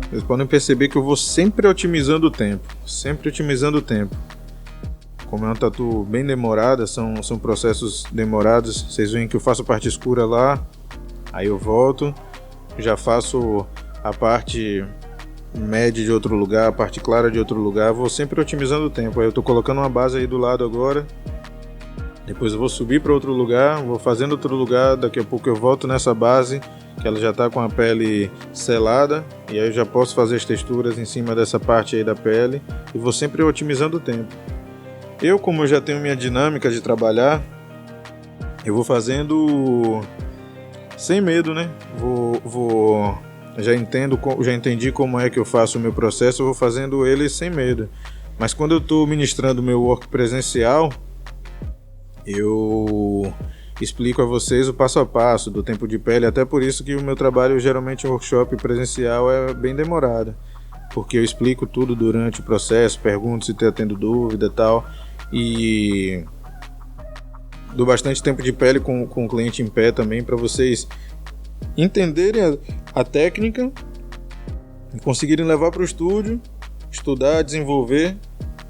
Vocês podem perceber que eu vou sempre otimizando o tempo. Como é uma tatu bem demorada, são processos demorados. Vocês veem que eu faço a parte escura lá, aí eu volto, já faço a parte média de outro lugar, a parte clara de outro lugar. Vou sempre otimizando o tempo. Aí eu tô colocando uma base aí do lado agora. Depois eu vou subir para outro lugar, vou fazendo outro lugar. Daqui a pouco eu volto nessa base, que ela já está com a pele selada, e aí eu já posso fazer as texturas em cima dessa parte aí da pele, e vou sempre otimizando o tempo. Como eu já tenho minha dinâmica de trabalhar, eu vou fazendo sem medo, né? Já entendi como é que eu faço o meu processo, eu vou fazendo ele sem medo. Mas quando eu estou ministrando o meu work presencial, eu explico a vocês o passo a passo do tempo de pele, até por isso que o meu trabalho, geralmente, em workshop presencial, é bem demorado, porque eu explico tudo durante o processo, pergunto se está tendo dúvida e tal, e dou bastante tempo de pele com o cliente em pé também, para vocês entenderem a técnica e conseguirem levar para o estúdio, estudar, desenvolver,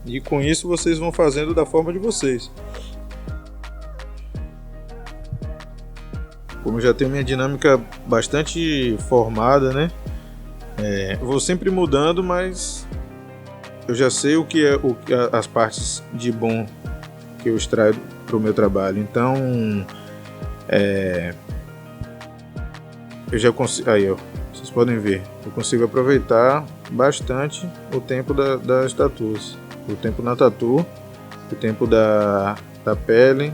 e com isso vocês vão fazendo da forma de vocês. Como eu já tenho minha dinâmica bastante formada, né? Vou sempre mudando, mas eu já sei o que as partes de bom que eu extraio para o meu trabalho. Então, eu já consigo. Aí, ó, vocês podem ver, eu consigo aproveitar bastante o tempo das tatuas, o tempo na tatu, o tempo da pele,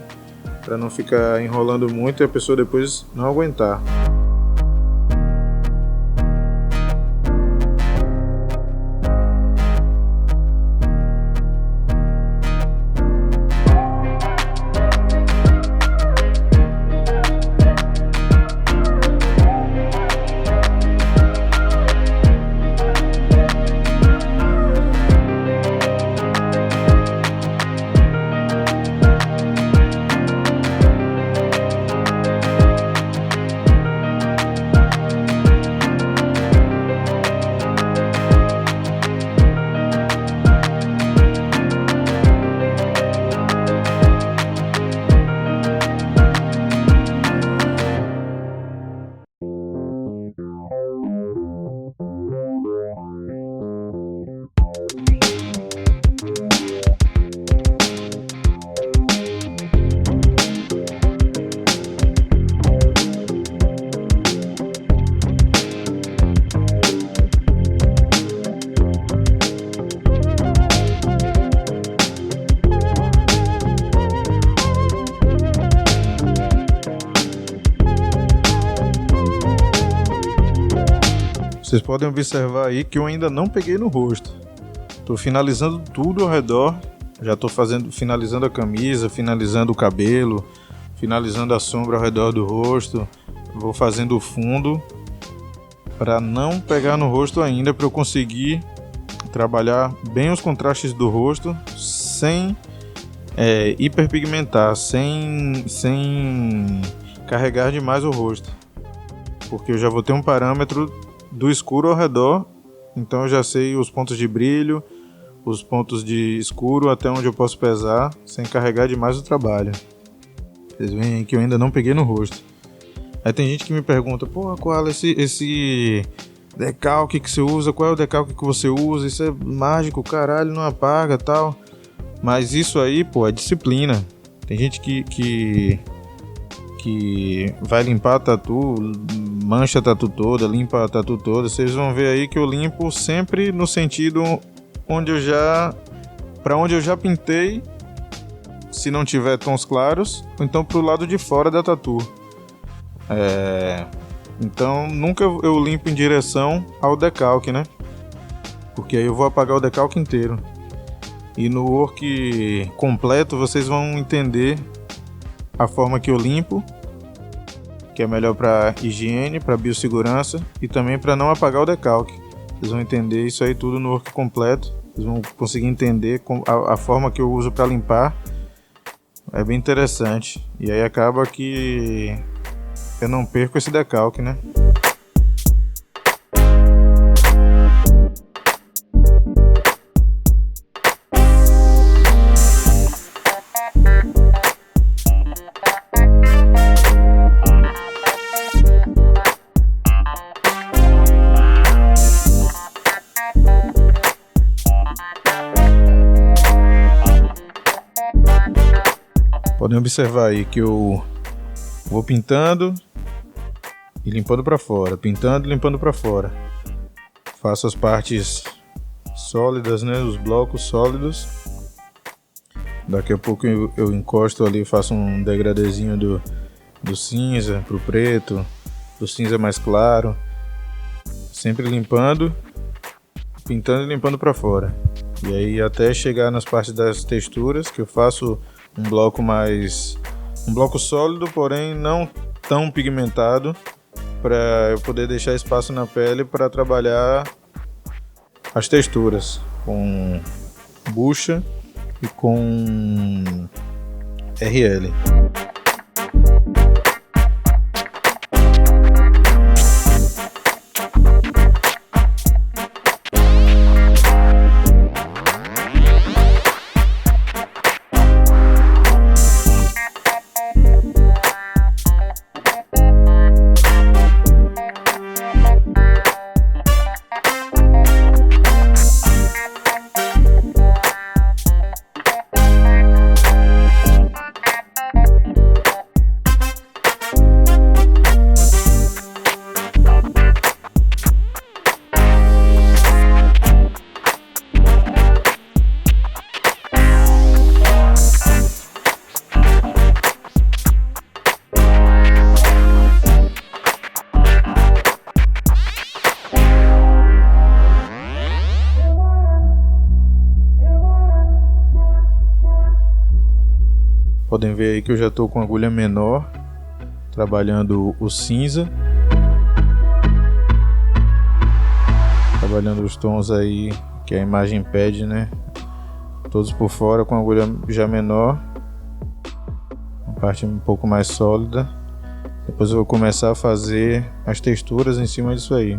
para não ficar enrolando muito e a pessoa depois não aguentar. Vocês podem observar aí que eu ainda não peguei no rosto. Tô finalizando tudo ao redor. Já tô finalizando a camisa, finalizando o cabelo, finalizando a sombra ao redor do rosto. Vou fazendo o fundo para não pegar no rosto ainda, para eu conseguir trabalhar bem os contrastes do rosto sem hiperpigmentar, sem carregar demais o rosto, porque eu já vou ter um parâmetro do escuro ao redor, então eu já sei os pontos de brilho, os pontos de escuro, até onde eu posso pesar sem carregar demais o trabalho. Vocês veem aí que eu ainda não peguei no rosto. Aí tem gente que me pergunta, pô, qual é esse decalque que você usa, qual é o decalque que você usa, isso é mágico, caralho, não apaga, tal. Mas isso aí, pô, é disciplina. Tem gente que vai limpar a tatu, mancha a tatu toda, limpa a tatu toda. Vocês vão ver aí que eu limpo sempre no sentido para onde eu já pintei, se não tiver tons claros, ou então pro lado de fora da tatu. Então nunca eu limpo em direção ao decalque, né? Porque aí eu vou apagar o decalque inteiro. E no work completo vocês vão entender a forma que eu limpo, que é melhor para higiene, para biossegurança e também para não apagar o decalque. Vocês vão entender isso aí tudo no work completo. Vocês vão conseguir entender a forma que eu uso para limpar. É bem interessante. E aí acaba que eu não perco esse decalque, né? Podem observar aí que eu vou pintando e limpando para fora, pintando e limpando para fora. Faço as partes sólidas, né, os blocos sólidos. Daqui a pouco eu encosto ali, faço um degradezinho do cinza pro preto, do cinza mais claro. Sempre limpando, pintando e limpando para fora. E aí até chegar nas partes das texturas, que eu faço um bloco sólido, porém não tão pigmentado, para eu poder deixar espaço na pele para trabalhar as texturas com bucha e com RL. Podem ver aí que eu já estou com agulha menor, trabalhando o cinza, trabalhando os tons aí que a imagem pede, né? Todos por fora com agulha já menor, uma parte um pouco mais sólida. Depois eu vou começar a fazer as texturas em cima disso aí.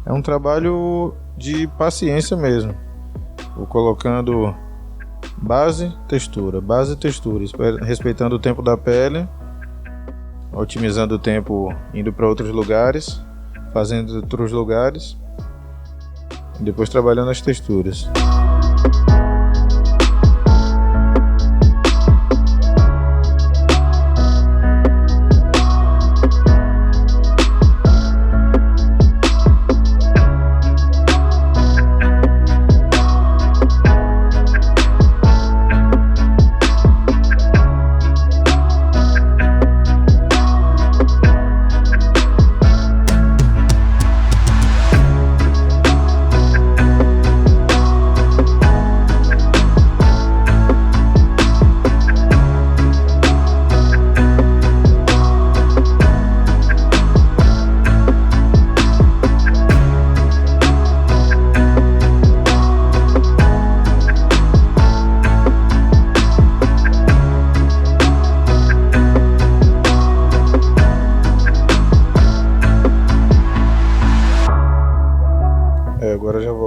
É um trabalho de paciência mesmo. Vou colocando base, textura, respeitando o tempo da pele, otimizando o tempo, indo para outros lugares, fazendo outros lugares, e depois trabalhando as texturas.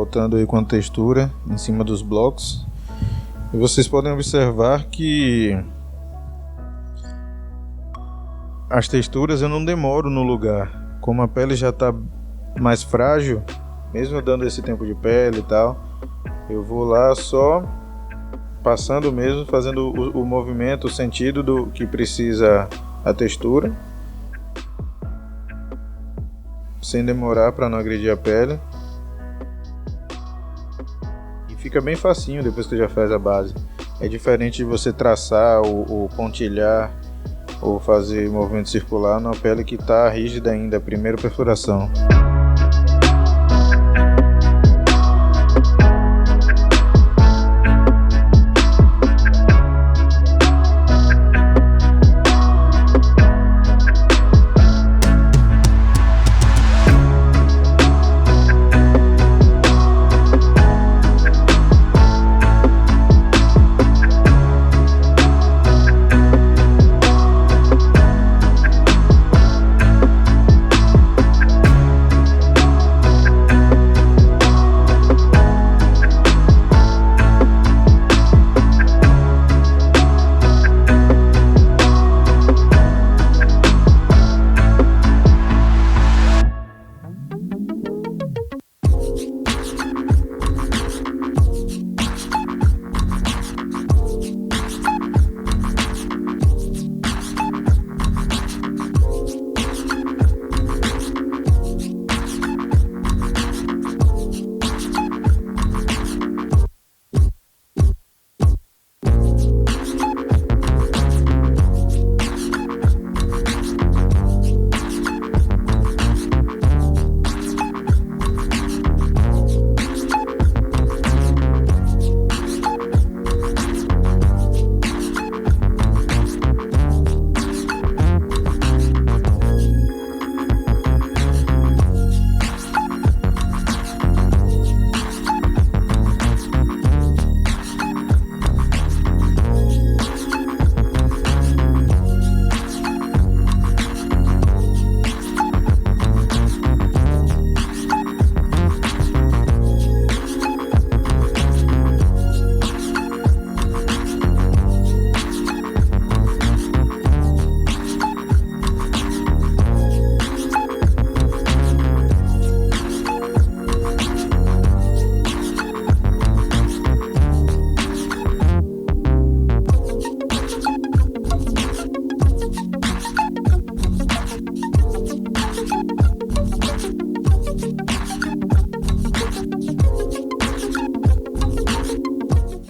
voltando aí com a textura em cima dos blocos. E vocês podem observar que as texturas eu não demoro no lugar. Como a pele já está mais frágil, mesmo dando esse tempo de pele e tal, eu vou lá só passando mesmo, fazendo o movimento, o sentido do que precisa a textura, sem demorar para não agredir a pele. E fica bem facinho depois que já faz a base. É diferente de você traçar ou pontilhar ou fazer movimento circular numa pele que está rígida ainda, a primeira perfuração.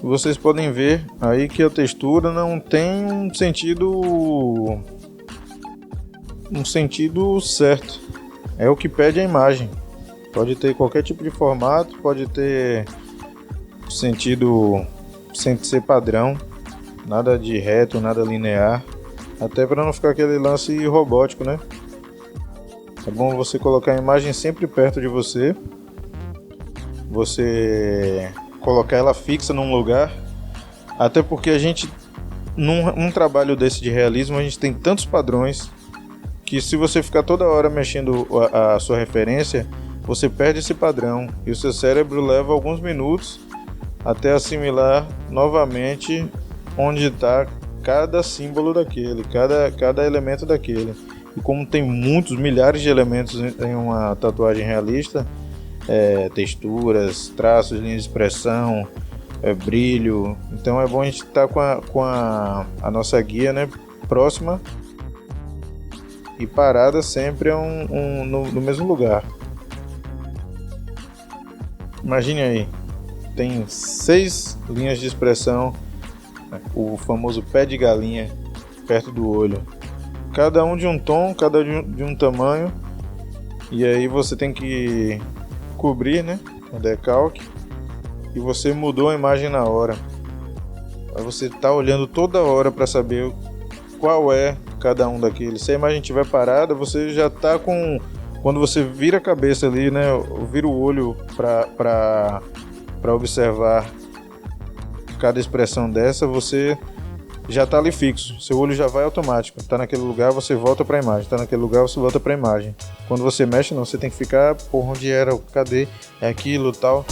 Vocês podem ver aí que a textura não tem um sentido certo. É o que pede a imagem. Pode ter qualquer tipo de formato, pode ter sentido sem ser padrão, nada de reto, nada linear, até para não ficar aquele lance robótico, né? É bom você colocar a imagem sempre perto de você, você colocar ela fixa num lugar, até porque a gente, num trabalho desse de realismo, a gente tem tantos padrões que se você ficar toda hora mexendo a sua referência, você perde esse padrão e o seu cérebro leva alguns minutos até assimilar novamente onde está cada símbolo daquele, cada elemento daquele. E como tem muitos, milhares de elementos em uma tatuagem realista, texturas, traços, linhas de expressão, brilho, então é bom a gente estar com a nossa guia, né, próxima e parada sempre no mesmo lugar. Imagine aí, tem 6 linhas de expressão, o famoso pé de galinha perto do olho, cada um de um tom, cada de um tamanho, e aí você tem que cobrir, né, o decalque, e você mudou a imagem na hora. Aí você está olhando toda hora para saber qual é cada um daqueles. Se a imagem estiver parada, você já está com... Quando você vira a cabeça ali, né, vira o olho para observar cada expressão dessa, você já está ali fixo. Seu olho já vai automático. Está naquele lugar, você volta para a imagem. Está naquele lugar, você volta para a imagem. Quando você mexe, não, você tem que ficar, por onde era, cadê, é aquilo, tal.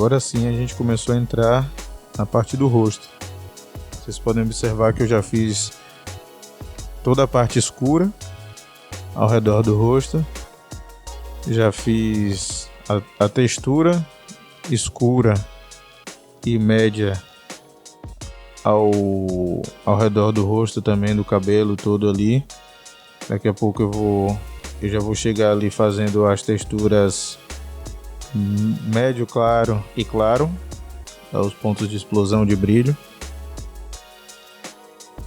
Agora sim a gente começou a entrar na parte do rosto. Vocês podem observar que eu já fiz toda a parte escura ao redor do rosto. Já fiz a textura escura e média ao redor do rosto também, do cabelo todo ali. Daqui a pouco eu já vou chegar ali fazendo as texturas médio, claro e claro, os pontos de explosão de brilho,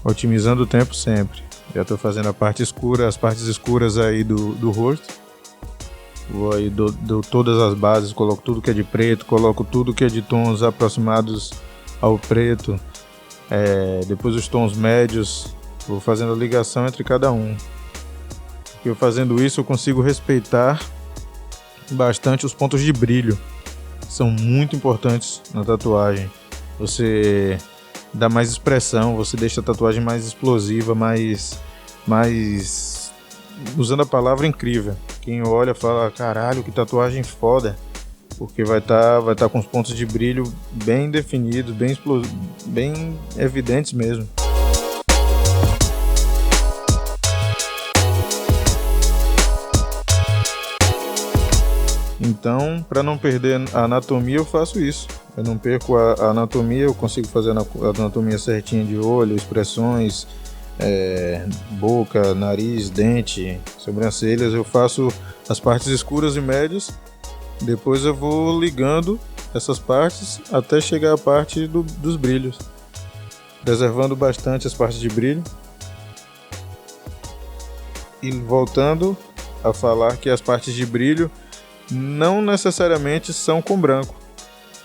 otimizando o tempo sempre. Já estou fazendo a parte escura, as partes escuras aí do rosto. Vou aí dou todas as bases, coloco tudo que é de preto, coloco tudo que é de tons aproximados ao preto, depois os tons médios, vou fazendo a ligação entre cada um. Eu fazendo isso eu consigo respeitar bastante os pontos de brilho, que são muito importantes na tatuagem. Você dá mais expressão, você deixa a tatuagem mais explosiva, mais usando a palavra incrível. Quem olha fala, caralho, que tatuagem foda, porque vai tá com os pontos de brilho bem definidos, bem evidentes mesmo. Então, para não perder a anatomia, eu faço isso. Eu não perco a anatomia, eu consigo fazer a anatomia certinha de olho, expressões, boca, nariz, dente, sobrancelhas. Eu faço as partes escuras e médias. Depois eu vou ligando essas partes até chegar à parte dos brilhos, preservando bastante as partes de brilho. E voltando a falar que as partes de brilho não necessariamente são com branco,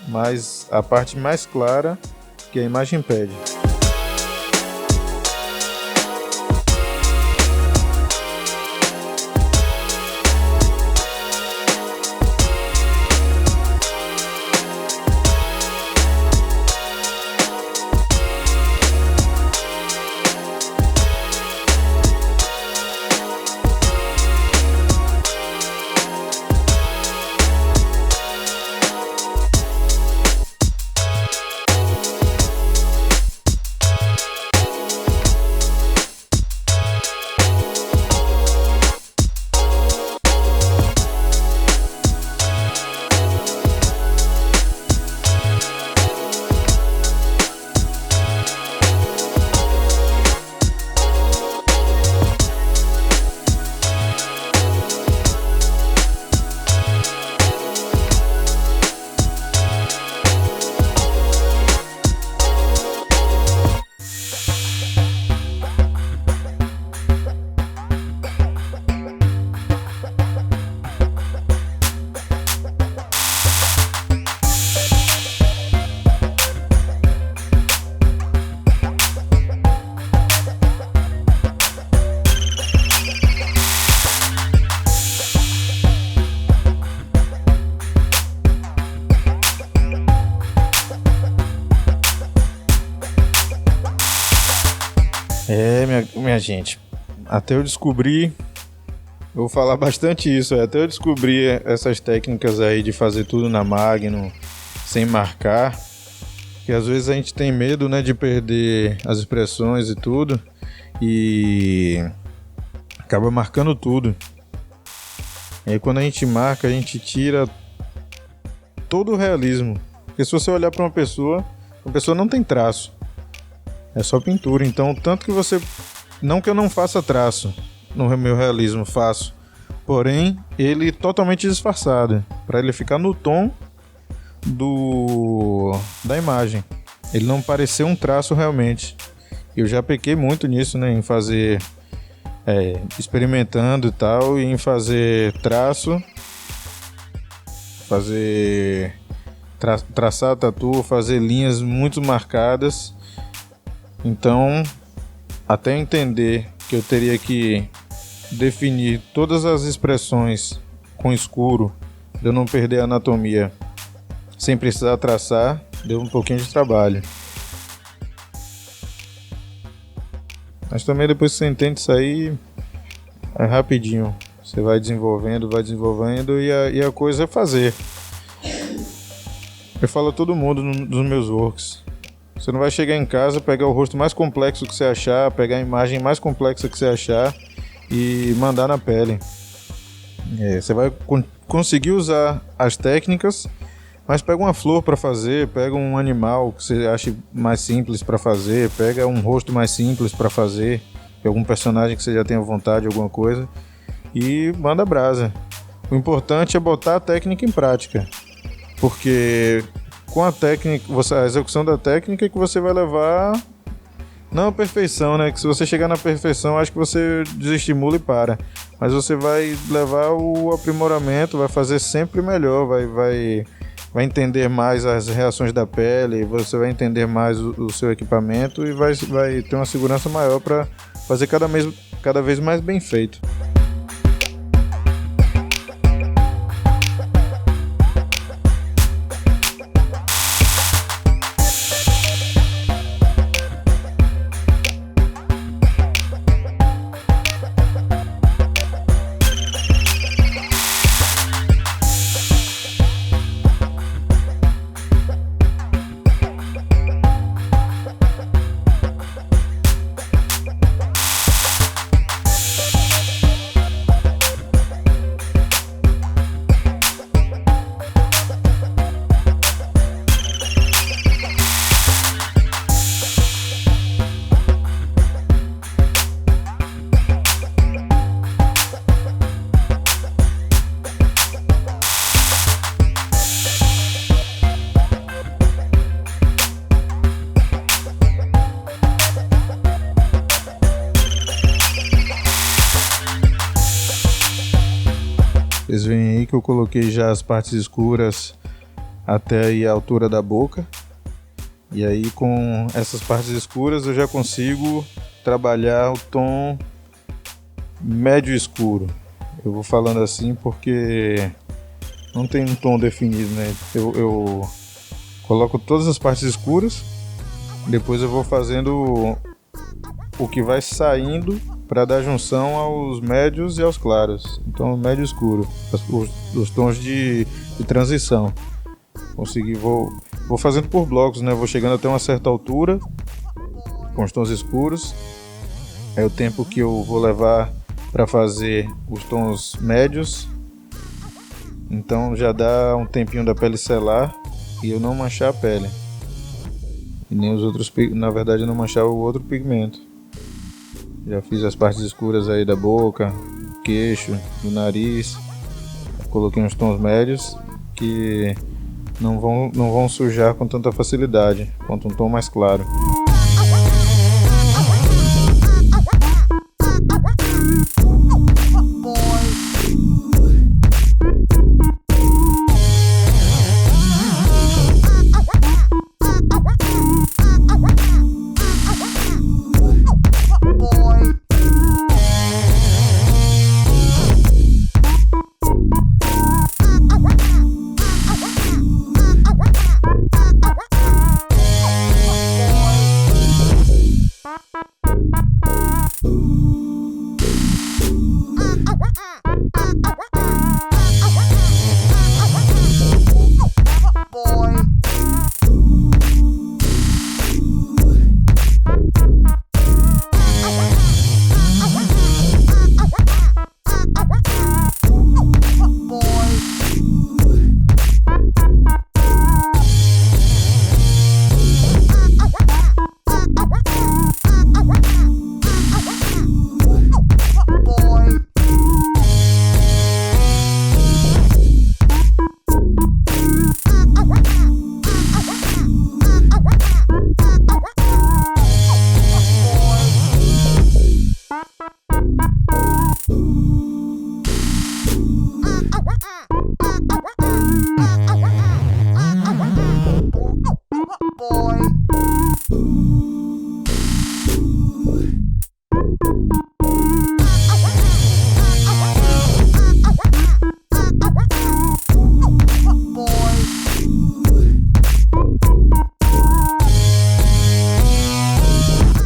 mas a parte mais clara que a imagem pede. Minha gente, até eu descobrir, eu vou falar bastante isso, até eu descobrir essas técnicas aí de fazer tudo na Magnum, sem marcar, que às vezes a gente tem medo, né, de perder as expressões e tudo, e acaba marcando tudo. E aí quando a gente marca, a gente tira todo o realismo, porque se você olhar para uma pessoa, a pessoa não tem traço. É só pintura, então tanto que você... Não que eu não faça traço no meu realismo, faço. Porém, ele totalmente disfarçado, para ele ficar no tom da imagem. Ele não parecer um traço realmente. Eu já pequei muito nisso, né? Em fazer... experimentando e tal, e em fazer traço. Fazer... traçar tatu, fazer linhas muito marcadas. Então, até entender que eu teria que definir todas as expressões com escuro, de eu não perder a anatomia sem precisar traçar, deu um pouquinho de trabalho. Mas também depois que você entende isso aí, é rapidinho. Você vai desenvolvendo e a coisa é fazer. Eu falo a todo mundo nos meus works. Você não vai chegar em casa, pegar o rosto mais complexo que você achar, pegar a imagem mais complexa que você achar e mandar na pele. Você vai conseguir usar as técnicas, mas pega uma flor para fazer, pega um animal que você ache mais simples para fazer, pega um rosto mais simples para fazer, algum personagem que você já tenha vontade, alguma coisa, e manda brasa. O importante é botar a técnica em prática, porque com a técnica, a execução da técnica é que você vai levar, não a perfeição, né? Que se você chegar na perfeição, acho que você desestimula e para. Mas você vai levar o aprimoramento, vai fazer sempre melhor, vai entender mais as reações da pele, você vai entender mais o seu equipamento e vai ter uma segurança maior para fazer cada vez mais bem feito. Vocês veem aí que eu coloquei já as partes escuras até aí a altura da boca. E aí com essas partes escuras eu já consigo trabalhar o tom médio escuro. Eu vou falando assim porque não tem um tom definido, né? Eu coloco todas as partes escuras, depois eu vou fazendo o que vai saindo para dar junção aos médios e aos claros. Então médio e escuro, os tons de transição. Vou fazendo por blocos, né? Vou chegando até uma certa altura com os tons escuros. É o tempo que eu vou levar para fazer os tons médios. Então já dá um tempinho da pele selar e eu não manchar a pele. E nem os outros, na verdade, não manchar o outro pigmento. Já fiz as partes escuras aí da boca, queixo, do nariz. Coloquei uns tons médios que não vão sujar com tanta facilidade quanto um tom mais claro.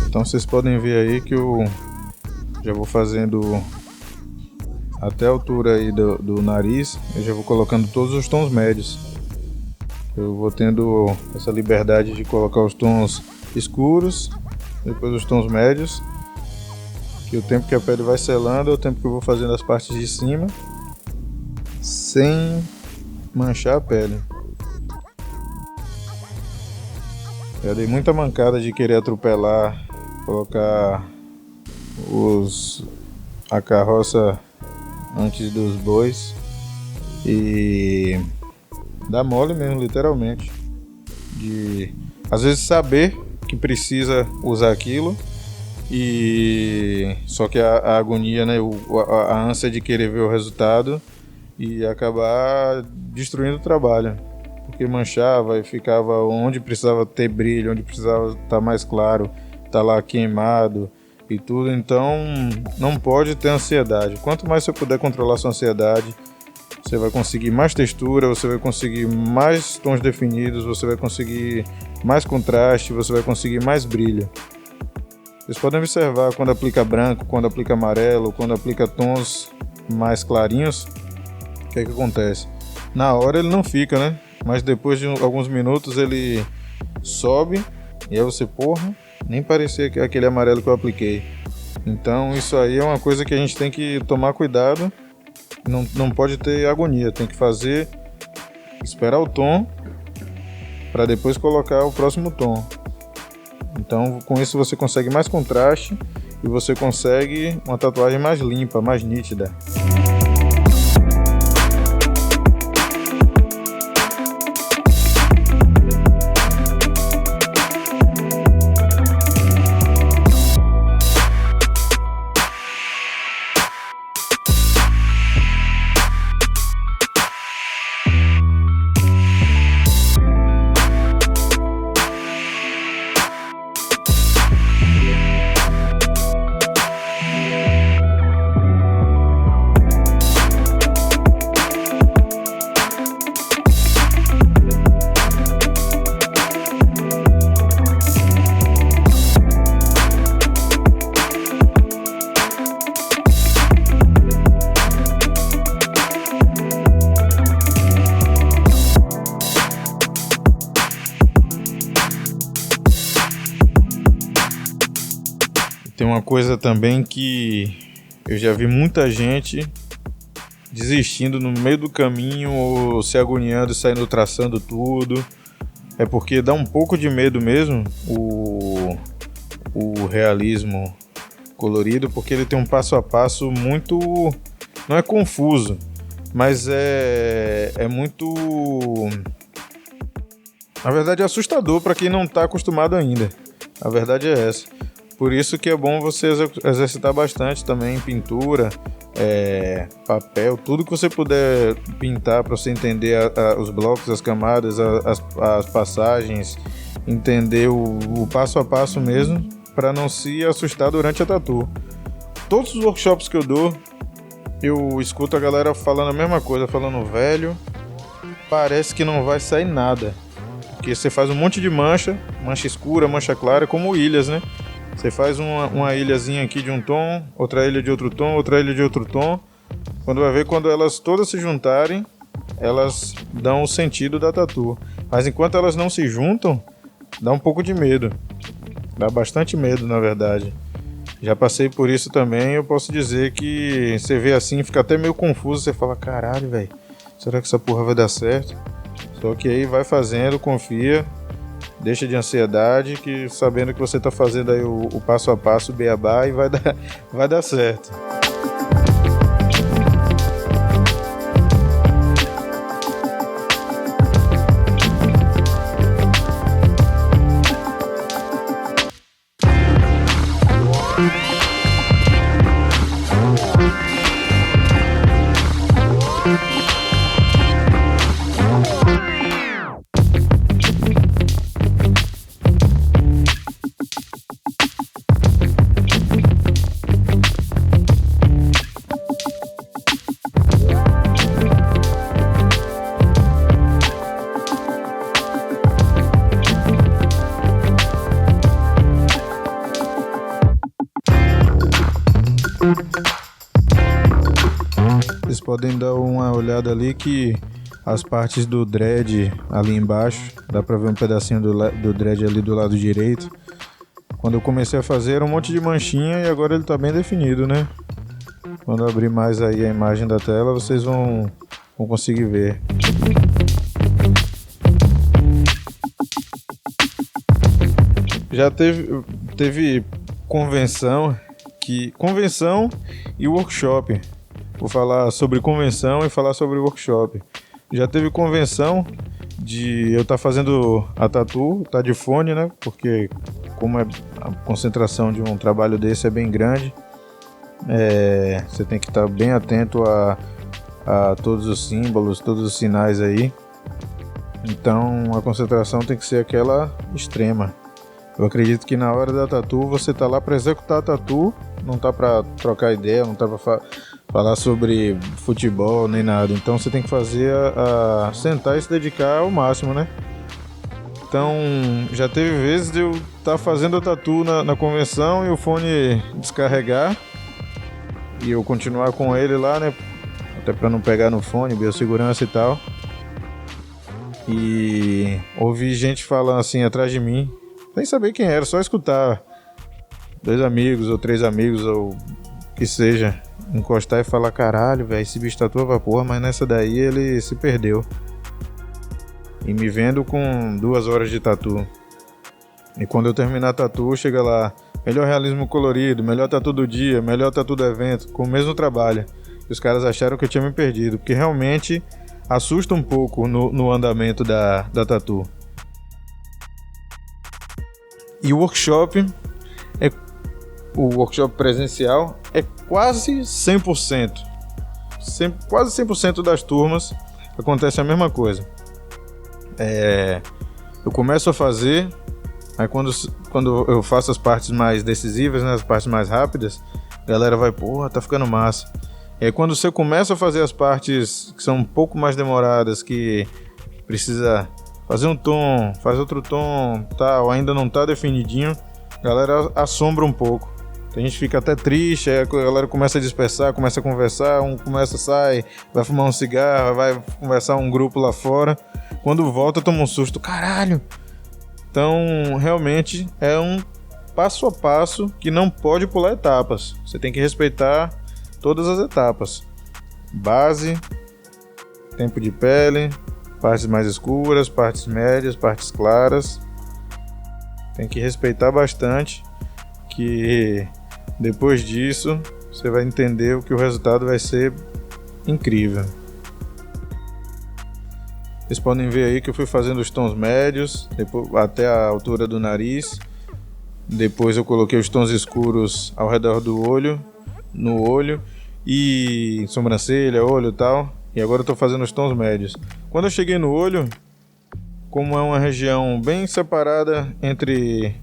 Então vocês podem ver aí que eu já vou fazendo até a altura aí do nariz. Eu já vou colocando todos os tons médios. Eu vou tendo essa liberdade de colocar os tons escuros, depois os tons médios, que o tempo que a pele vai selando é o tempo que eu vou fazendo as partes de cima, sem manchar a pele. Eu dei muita mancada de querer atropelar, colocar a carroça antes dos bois e dá mole mesmo, literalmente, de às vezes saber que precisa usar aquilo e só que a agonia, né, a ânsia de querer ver o resultado e acabar destruindo o trabalho, porque manchava e ficava onde precisava ter brilho, onde precisava estar mais claro, tá lá queimado e tudo. Então não pode ter ansiedade. Quanto mais você puder controlar sua ansiedade, você vai conseguir mais textura, você vai conseguir mais tons definidos, você vai conseguir mais contraste, você vai conseguir mais brilho. Vocês podem observar quando aplica branco, quando aplica amarelo, quando aplica tons mais clarinhos, o que é que acontece? Na hora ele não fica, né? Mas depois de alguns minutos ele sobe e aí você, porra, nem parecia que é aquele amarelo que eu apliquei. Então isso aí é uma coisa que a gente tem que tomar cuidado. Não pode ter agonia, tem que fazer, esperar o tom para depois colocar o próximo tom. Então com isso você consegue mais contraste e você consegue uma tatuagem mais limpa, mais nítida. Tem uma coisa também que eu já vi muita gente desistindo no meio do caminho ou se agoniando e saindo traçando tudo. É porque dá um pouco de medo mesmo o realismo colorido, porque ele tem um passo a passo muito... não é confuso, mas é muito... na verdade é assustador para quem não está acostumado ainda. A verdade é essa. Por isso que é bom você exercitar bastante também pintura, papel, tudo que você puder pintar para você entender os blocos, as camadas, as passagens, entender o passo a passo mesmo, para não se assustar durante a tatu. Todos os workshops que eu dou, eu escuto a galera falando a mesma coisa, falando, velho, parece que não vai sair nada, porque você faz um monte de mancha escura, mancha clara, como ilhas, né? Você faz uma ilhazinha aqui de um tom, outra ilha de outro tom, outra ilha de outro tom. Quando vai ver, quando elas todas se juntarem, elas dão o sentido da tatu. Mas enquanto elas não se juntam, dá um pouco de medo. Dá bastante medo, na verdade. Já passei por isso também, eu posso dizer que você vê assim, fica até meio confuso. Você fala, caralho, velho, será que essa porra vai dar certo? Só que aí vai fazendo, confia. Deixa de ansiedade, que sabendo que você está fazendo aí o passo a passo, o beabá, e vai dar certo. Vocês podem dar uma olhada ali que as partes do dread ali embaixo. Dá pra ver um pedacinho do dread ali do lado direito. Quando eu comecei a fazer era um monte de manchinha e agora ele tá bem definido, né? Quando eu abrir mais aí a imagem da tela, vocês vão conseguir ver. Já teve convenção e workshop. Vou falar sobre convenção e falar sobre workshop. Já teve convenção de eu estar fazendo a tatu, tá de fone, né? Porque como a concentração de um trabalho desse é bem grande, você tem que estar bem atento a todos os símbolos, todos os sinais aí. Então a concentração tem que ser aquela extrema. Eu acredito que na hora da tatu você tá lá para executar a tatu, não tá para trocar ideia, não tá para falar sobre futebol nem nada. Então você tem que fazer sentar e se dedicar ao máximo, né? Então já teve vezes de eu estar fazendo a tatu na convenção e o fone descarregar e eu continuar com ele lá, né? Até para não pegar no fone, biossegurança e tal. E ouvi gente falando assim atrás de mim, sem saber quem era, só escutar 2 amigos ou 3 amigos ou que seja, encostar e falar: caralho, velho, esse bicho tatua pra porra, mas nessa daí ele se perdeu. E me vendo com 2 horas de tatu. E quando eu terminar a tatu, chega lá: melhor realismo colorido, melhor tatu do dia, melhor tatu do evento, com o mesmo trabalho. E os caras acharam que eu tinha me perdido, porque realmente assusta um pouco no andamento da tatu. E o workshop presencial é quase 100%. Quase 100% das turmas acontece a mesma coisa. Eu começo a fazer, aí quando eu faço as partes mais decisivas, né, as partes mais rápidas, a galera vai: porra, tá ficando massa. E aí quando você começa a fazer as partes que são um pouco mais demoradas, que precisa fazer um tom, faz outro tom, tal, ainda não tá definidinho, a galera assombra um pouco. Tem gente que fica até triste, aí a galera começa a dispersar, começa a conversar, um começa a sair, vai fumar um cigarro, vai conversar um grupo lá fora. Quando volta, toma um susto: caralho! Então, realmente, é um passo a passo que não pode pular etapas. Você tem que respeitar todas as etapas. Base, tempo de pele, partes mais escuras, partes médias, partes claras. Tem que respeitar bastante, que depois disso você vai entender que o resultado vai ser incrível. Vocês podem ver aí que eu fui fazendo os tons médios depois, até a altura do nariz. Depois eu coloquei os tons escuros ao redor do olho, no olho e sobrancelha, olho e tal. E agora eu tô fazendo os tons médios. Quando eu cheguei no olho, como é uma região bem separada entre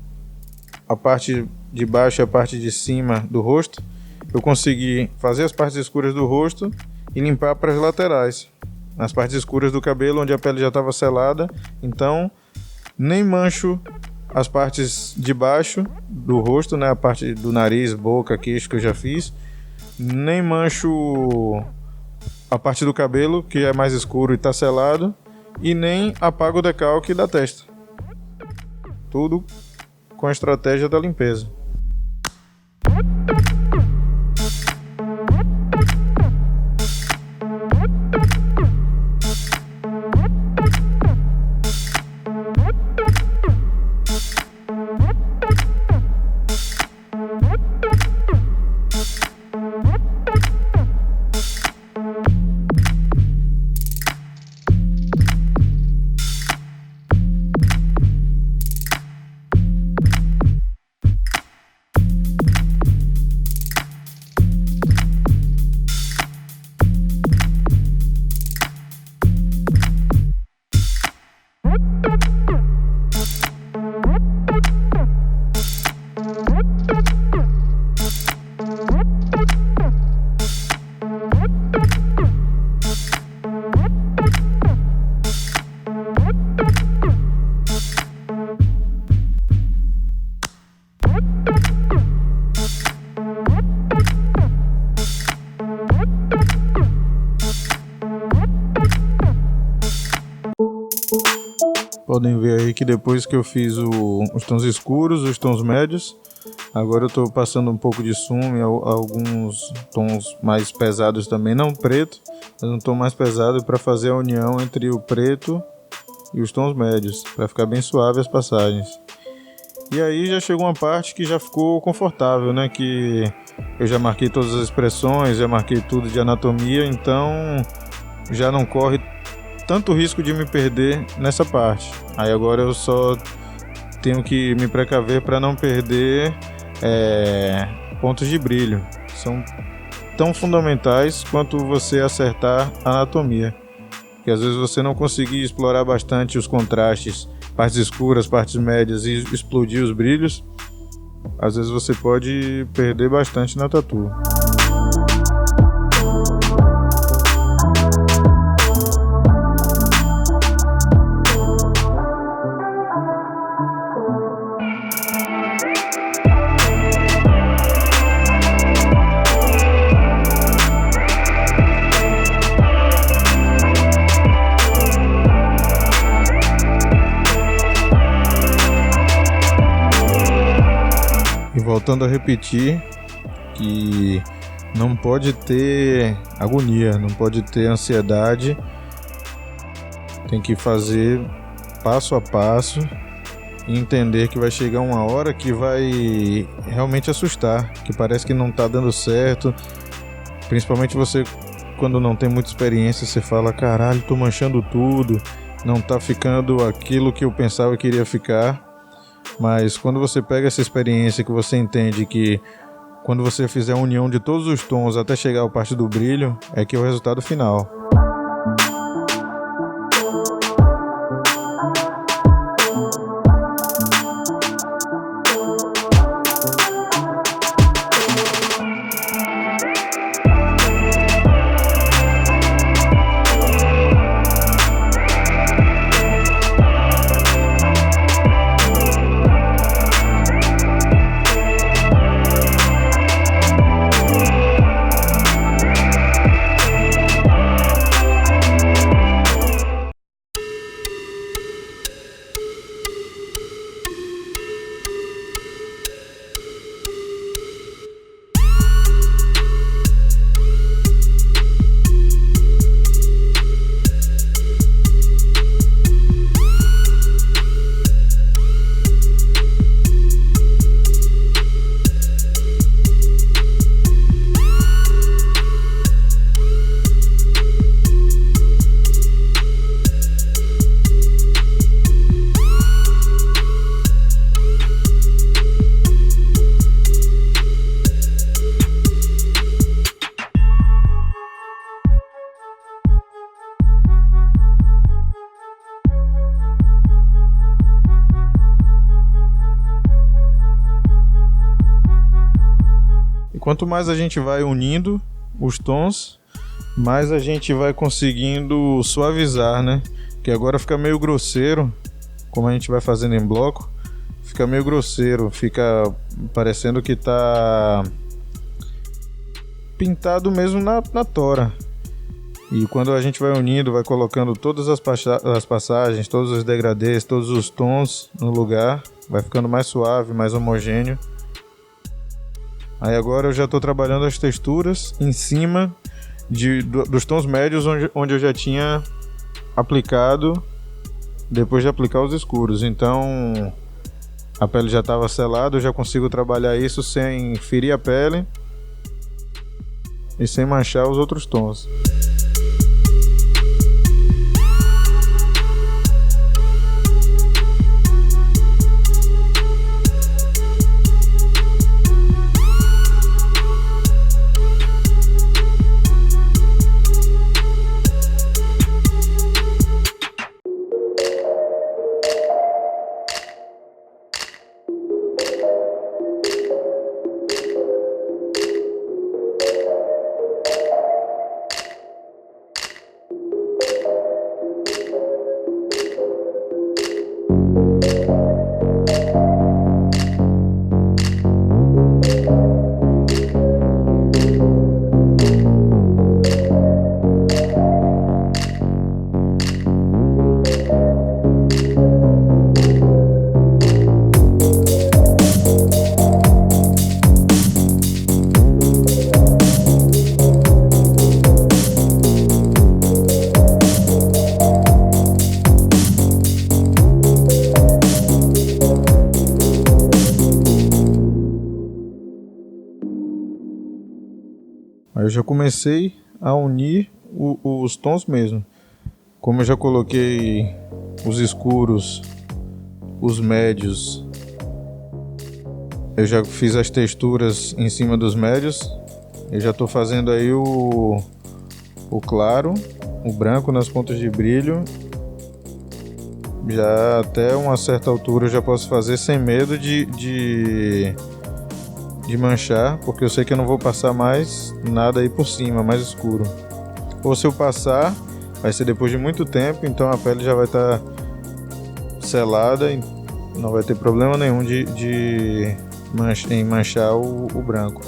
a parte de baixo e a parte de cima do rosto, eu consegui fazer as partes escuras do rosto e limpar para as laterais, nas partes escuras do cabelo, onde a pele já estava selada. Então nem mancho as partes de baixo do rosto, né, a parte do nariz, boca, queixo, que eu já fiz, nem mancho a parte do cabelo, que é mais escuro e está selado, e nem apago o decalque da testa. Tudo com a estratégia da limpeza. Podem ver aí que depois que eu fiz os tons escuros, os tons médios, agora eu estou passando um pouco de sumo e alguns tons mais pesados também, não preto, mas um tom mais pesado para fazer a união entre o preto e os tons médios, para ficar bem suave as passagens. E aí já chegou uma parte que já ficou confortável, né? Que eu já marquei todas as expressões, já marquei tudo de anatomia, então já não corre tanto risco de me perder nessa parte. Aí agora eu só tenho que me precaver para não perder pontos de brilho. São tão fundamentais quanto você acertar a anatomia. Porque às vezes você não conseguir explorar bastante os contrastes, partes escuras, partes médias e explodir os brilhos, às vezes você pode perder bastante na tatu. Voltando a repetir que não pode ter agonia, não pode ter ansiedade, tem que fazer passo a passo e entender que vai chegar uma hora que vai realmente assustar, que parece que não está dando certo, principalmente você quando não tem muita experiência, você fala, caralho, tô manchando tudo, não tá ficando aquilo que eu pensava que iria ficar. Mas quando você pega essa experiência que você entende que quando você fizer a união de todos os tons até chegar à parte do brilho, é que é o resultado final. Quanto mais a gente vai unindo os tons, mais a gente vai conseguindo suavizar, né? Que agora fica meio grosseiro, como a gente vai fazendo em bloco, fica meio grosseiro, fica parecendo que tá pintado mesmo na tora. E quando a gente vai unindo, vai colocando todas as passagens, todos os degradês, todos os tons no lugar, vai ficando mais suave, mais homogêneo. Aí agora eu já estou trabalhando as texturas em cima dos tons médios onde eu já tinha aplicado depois de aplicar os escuros. Então a pele já estava selada, eu já consigo trabalhar isso sem ferir a pele e sem manchar os outros tons. já comecei a unir os tons mesmo. Como eu já coloquei os escuros, os médios, eu já fiz as texturas em cima dos médios. Eu já estou fazendo aí o claro, o branco nas pontas de brilho. Já até uma certa altura eu já posso fazer sem medo de manchar, porque eu sei que eu não vou passar mais nada aí por cima, mais escuro. Ou se eu passar, vai ser depois de muito tempo, então a pele já vai estar selada e não vai ter problema nenhum em manchar o branco.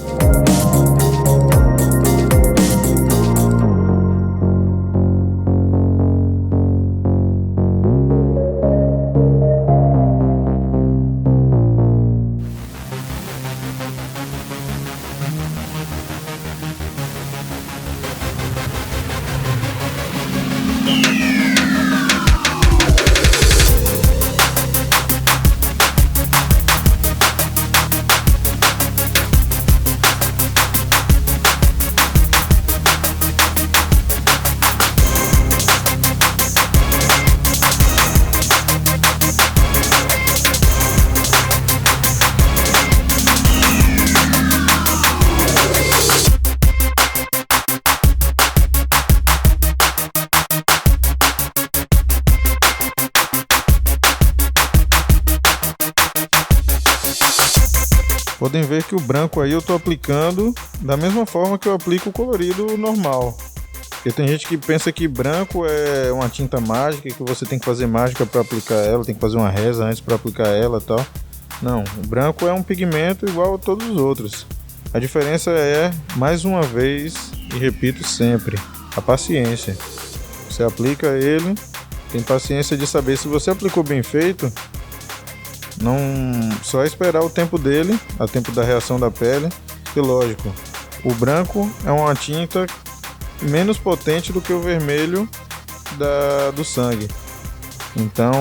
Podem ver que o branco aí eu tô aplicando da mesma forma que eu aplico o colorido normal. Porque tem gente que pensa que branco é uma tinta mágica, que você tem que fazer mágica para aplicar ela, tem que fazer uma reza antes para aplicar ela e tal. Não, o branco é um pigmento igual a todos os outros. A diferença é, mais uma vez, e repito sempre, a paciência. Você aplica ele, tem paciência de saber se você aplicou bem feito. Não só esperar o tempo dele, o tempo da reação da pele. E lógico, o branco é uma tinta menos potente do que o vermelho do sangue. Então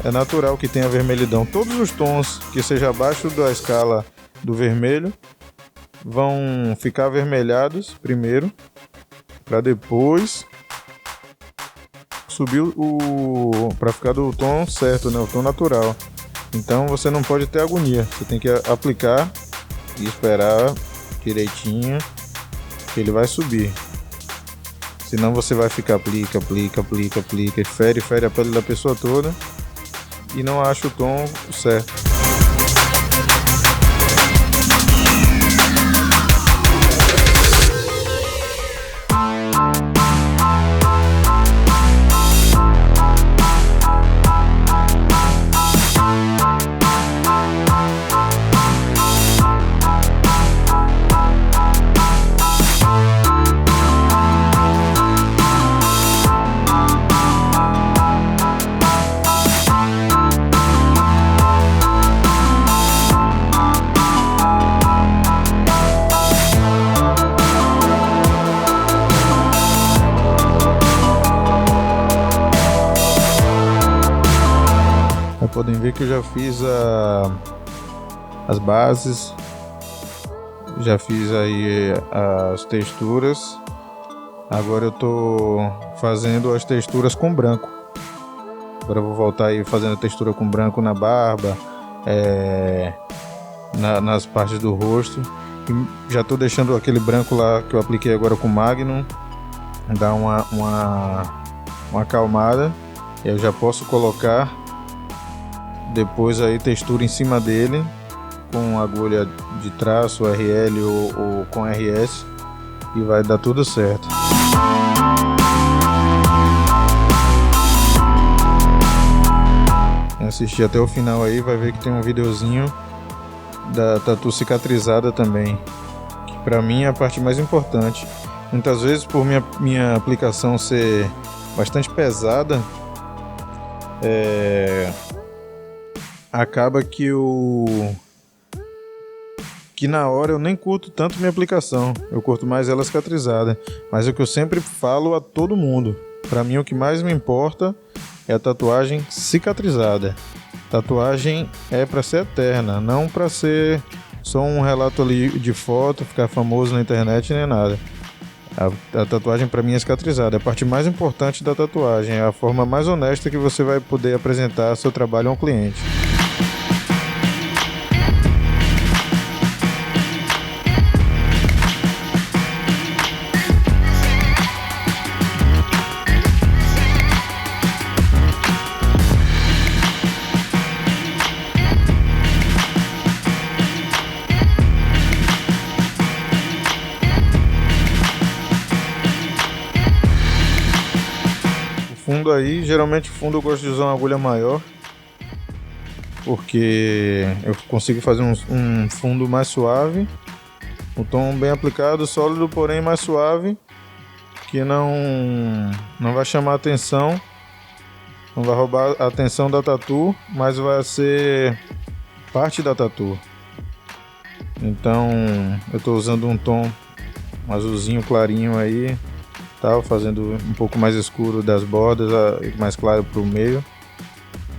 é natural que tenha vermelhidão. Todos os tons que seja abaixo da escala do vermelho vão ficar avermelhados primeiro, para depois subir para ficar do tom certo, né? O tom natural. Então você não pode ter agonia, você tem que aplicar e esperar direitinho que ele vai subir. Senão você vai ficar aplica, fere a pele da pessoa toda e não acha o tom certo. Podem ver que eu já fiz as bases, já fiz aí as texturas. Agora eu tô fazendo as texturas com branco. Agora eu vou voltar aí fazendo a textura com branco na barba, nas partes do rosto. E já tô deixando aquele branco lá que eu apliquei agora com Magnum dar uma acalmada. E eu já posso colocar depois aí textura em cima dele com agulha de traço RL ou com RS e vai dar tudo certo. Quem assistir até o final aí vai ver que tem um videozinho da tatu cicatrizada também, que pra mim é a parte mais importante. Muitas vezes, por minha aplicação ser bastante pesada, acaba que na hora eu nem curto tanto minha aplicação, eu curto mais ela cicatrizada. Mas é o que eu sempre falo a todo mundo, pra mim o que mais me importa é a tatuagem cicatrizada. Tatuagem é pra ser eterna, não pra ser só um relato ali de foto, ficar famoso na internet nem nada. A tatuagem para mim é cicatrizada. É a parte mais importante da tatuagem. É a forma mais honesta que você vai poder apresentar seu trabalho a um cliente. Fundo aí, geralmente fundo eu gosto de usar uma agulha maior, porque eu consigo fazer um fundo mais suave, um tom bem aplicado, sólido, porém mais suave, que não vai chamar atenção, não vai roubar a atenção da tatu, mas vai ser parte da tatu. Então eu estou usando um tom azulzinho clarinho aí, fazendo um pouco mais escuro das bordas e mais claro para o meio,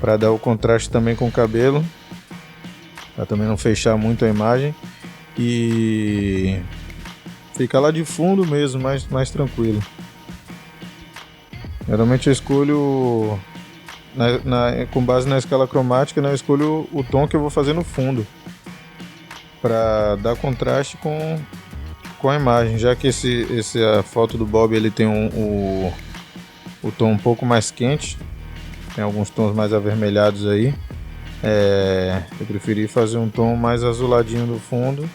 para dar o contraste também com o cabelo, para também não fechar muito a imagem e ficar lá de fundo mesmo, mais tranquilo. Geralmente eu escolho com base na escala cromática, né, eu escolho o tom que eu vou fazer no fundo para dar contraste com a imagem, já que a foto do Bob ele tem o tom um pouco mais quente, tem alguns tons mais avermelhados aí, eu preferi fazer um tom mais azuladinho no fundo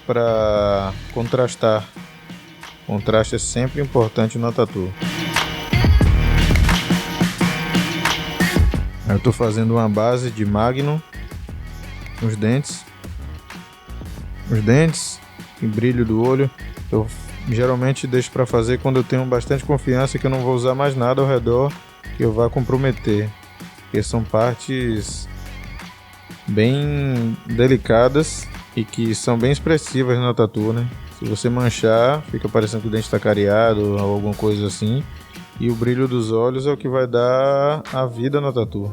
para contrastar. Contraste é sempre importante na tatu. Eu estou fazendo uma base de Magnum nos dentes e brilho do olho. Eu geralmente deixo para fazer quando eu tenho bastante confiança que eu não vou usar mais nada ao redor que eu vá comprometer, porque são partes bem delicadas e que são bem expressivas na tatu, né? Se você manchar, fica parecendo que o dente está cariado ou alguma coisa assim, e o brilho dos olhos é o que vai dar a vida na tatu.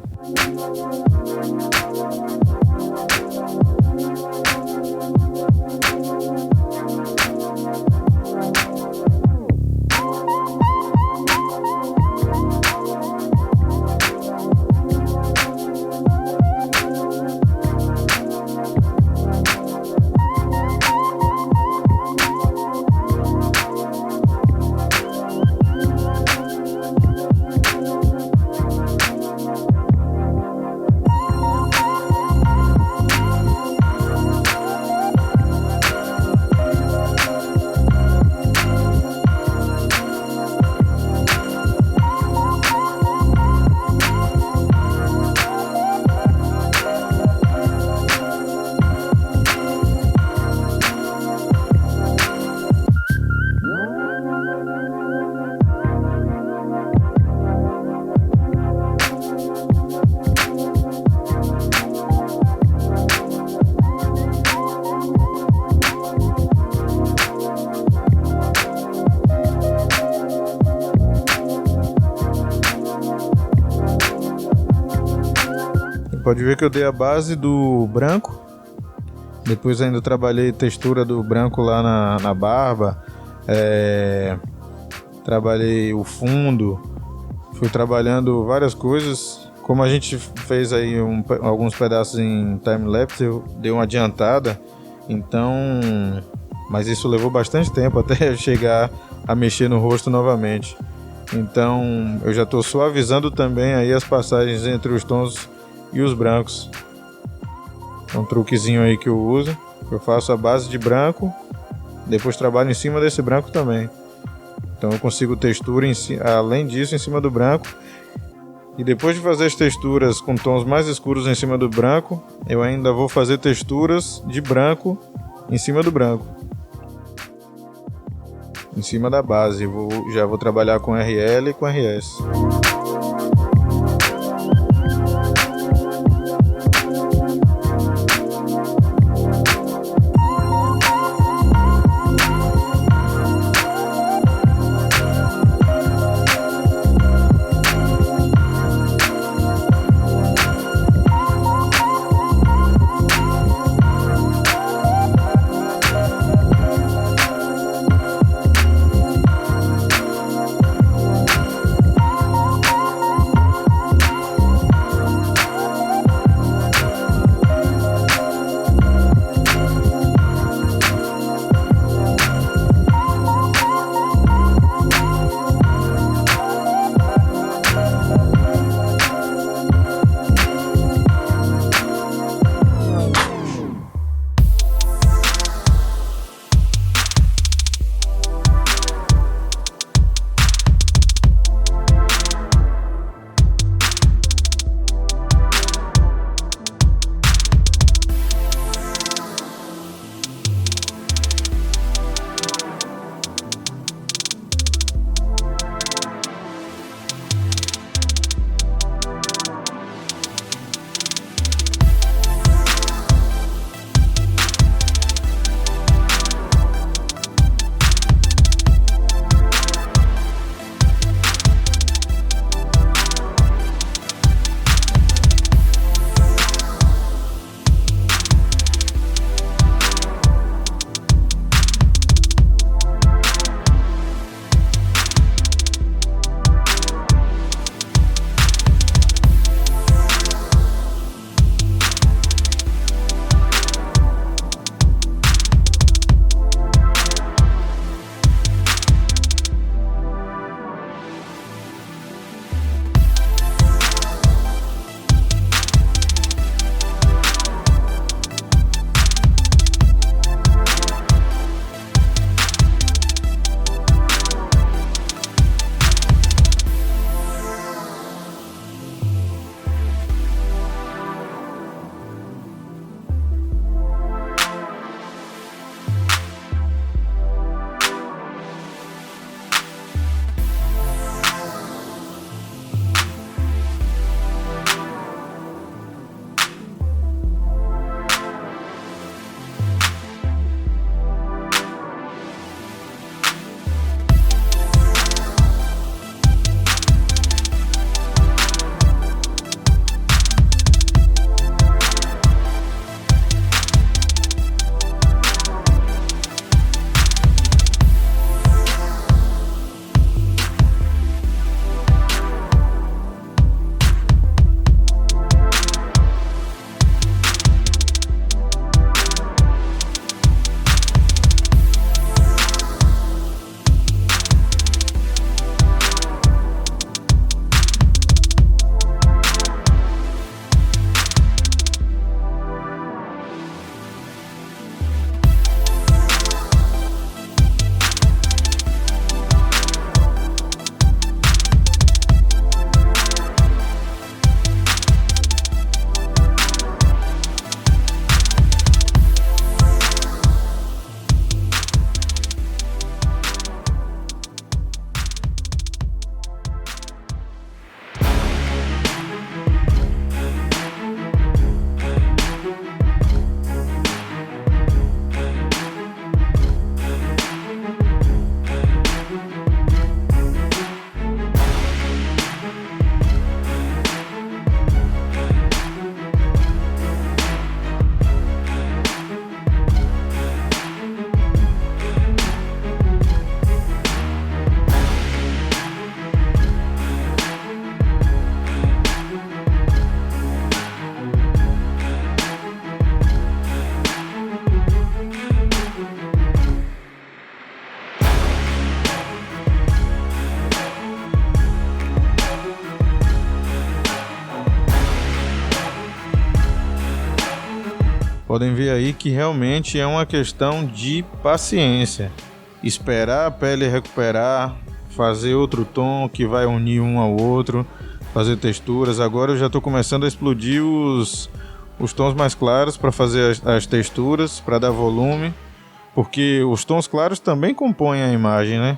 Pode ver que eu dei a base do branco, depois ainda trabalhei textura do branco lá na barba, trabalhei o fundo, fui trabalhando várias coisas. Como a gente fez aí alguns pedaços em time-lapse, eu dei uma adiantada, então, mas isso levou bastante tempo até eu chegar a mexer no rosto novamente. Então eu já estou suavizando também aí as passagens entre os tons e os brancos. É um truquezinho aí que eu uso. Eu faço a base de branco, depois trabalho em cima desse branco também. Então eu consigo textura além disso em cima do branco. E depois de fazer as texturas com tons mais escuros em cima do branco, eu ainda vou fazer texturas de branco em cima do branco, em cima da base. Já vou trabalhar com RL e com RS. podem ver aí que realmente é uma questão de paciência. Esperar a pele recuperar, fazer outro tom que vai unir um ao outro, fazer texturas. Agora eu já estou começando a explodir os tons mais claros para fazer as texturas, para dar volume, porque os tons claros também compõem a imagem, né?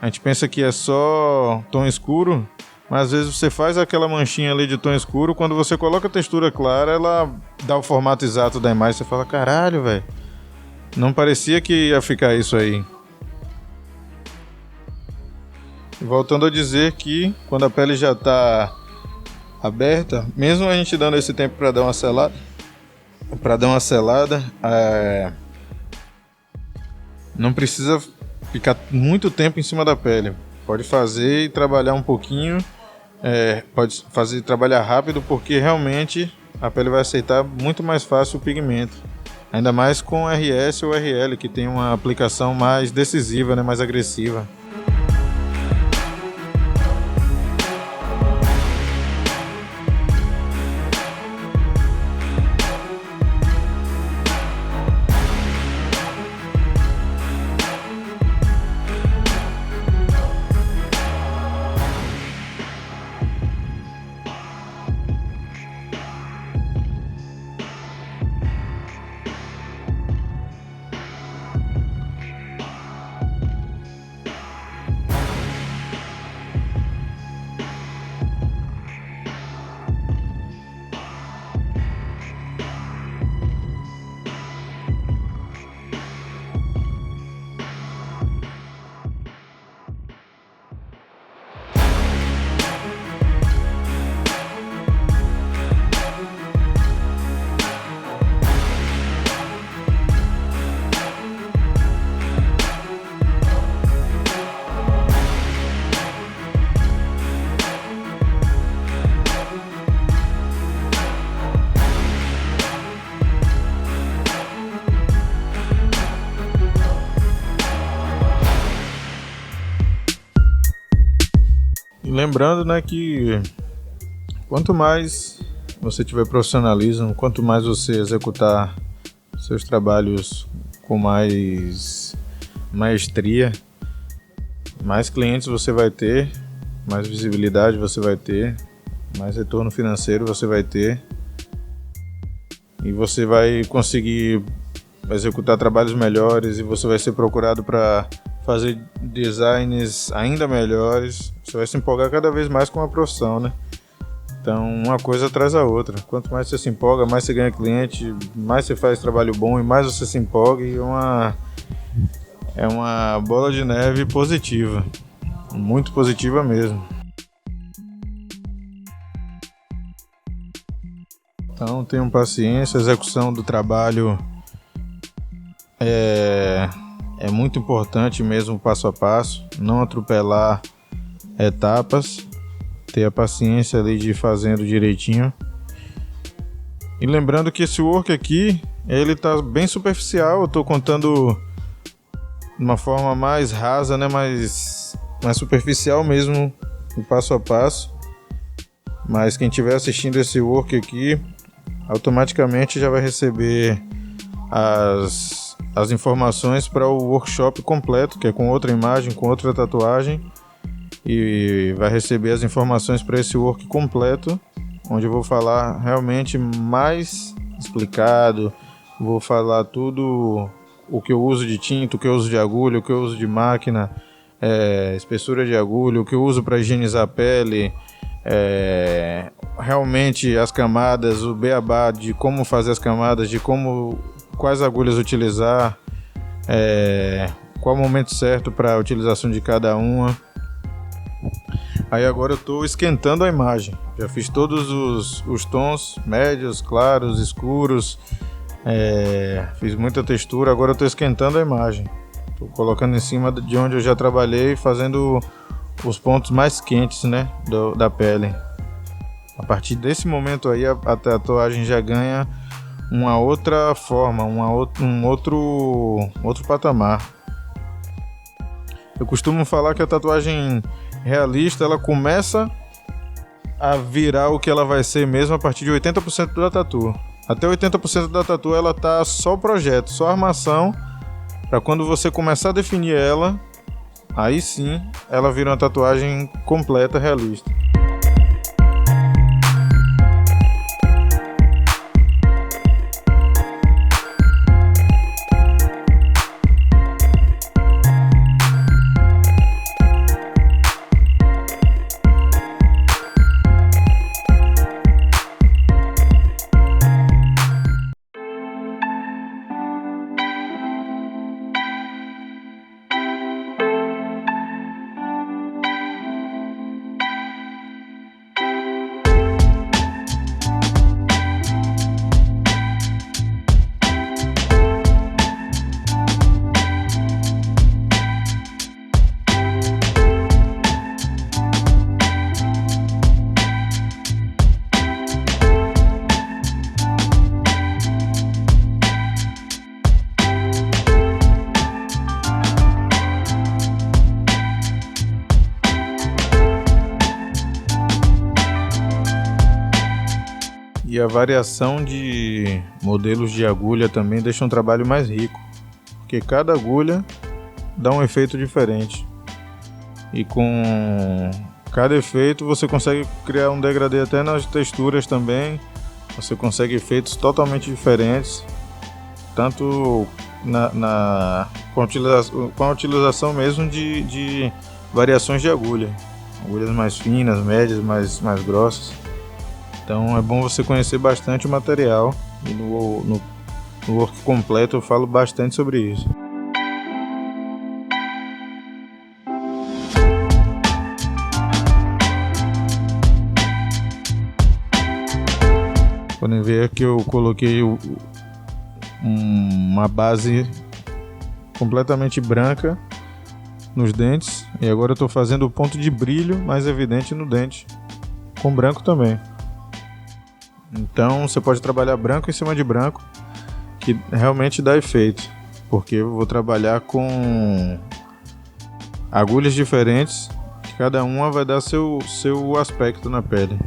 A gente pensa que é só tom escuro, mas às vezes você faz aquela manchinha ali de tom escuro, quando você coloca a textura clara, ela dá o formato exato da imagem. Você fala, caralho, velho, não parecia que ia ficar isso aí. Voltando a dizer que quando a pele já está aberta, mesmo a gente dando esse tempo para dar uma selada, não precisa ficar muito tempo em cima da pele. Pode fazer e trabalhar um pouquinho, pode fazer e trabalhar rápido, porque realmente a pele vai aceitar muito mais fácil o pigmento. Ainda mais com RS ou RL, que tem uma aplicação mais decisiva, né, mais agressiva. E lembrando, né, que quanto mais você tiver profissionalismo, quanto mais você executar seus trabalhos com mais maestria, mais clientes você vai ter, mais visibilidade você vai ter, mais retorno financeiro você vai ter, e você vai conseguir executar trabalhos melhores, e você vai ser procurado para fazer designs ainda melhores. Você vai se empolgar cada vez mais com a profissão, né? Então, uma coisa traz a outra. Quanto mais você se empolga, mais você ganha cliente, mais você faz trabalho bom e mais você se empolga, e é uma bola de neve positiva, muito positiva mesmo. Então, tenham paciência. A execução do trabalho é muito importante mesmo, passo a passo, não atropelar etapas, ter a paciência ali de ir fazendo direitinho. E lembrando que esse work aqui, ele tá bem superficial, eu tô contando de uma forma mais rasa, né, mais superficial mesmo, o passo a passo. Mas quem estiver assistindo esse work aqui, automaticamente já vai receber as informações para o workshop completo, que é com outra imagem, com outra tatuagem, e vai receber as informações para esse work completo, onde eu vou falar realmente mais explicado, vou falar tudo o que eu uso de tinta, o que eu uso de agulha, o que eu uso de máquina, espessura de agulha, o que eu uso para higienizar a pele, realmente as camadas, o beabá de como fazer as camadas, de quais agulhas utilizar, qual o momento certo para a utilização de cada uma. Aí agora eu estou esquentando a imagem, já fiz todos os tons médios, claros, escuros, fiz muita textura. Agora eu estou esquentando a imagem, estou colocando em cima de onde eu já trabalhei, fazendo os pontos mais quentes, né, da pele. A partir desse momento aí a tatuagem já ganha uma outra forma, um outro patamar. Eu costumo falar que a tatuagem realista, ela começa a virar o que ela vai ser mesmo a partir de 80% da tatu. Até 80% da tatu ela tá só projeto, só armação, para quando você começar a definir ela, aí sim ela vira uma tatuagem completa, realista. E a variação de modelos de agulha também deixa um trabalho mais rico, porque cada agulha dá um efeito diferente. E com cada efeito você consegue criar um degradê até nas texturas também. Você consegue efeitos totalmente diferentes, tanto com a utilização mesmo de variações de agulha. Agulhas mais finas, médias, mais grossas. Então é bom você conhecer bastante o material, e no work completo eu falo bastante sobre isso. Podem ver que eu coloquei uma base completamente branca nos dentes, e agora eu estou fazendo o ponto de brilho mais evidente no dente, com branco também. Então você pode trabalhar branco em cima de branco, que realmente dá efeito, porque eu vou trabalhar com agulhas diferentes, que cada uma vai dar seu aspecto na pele.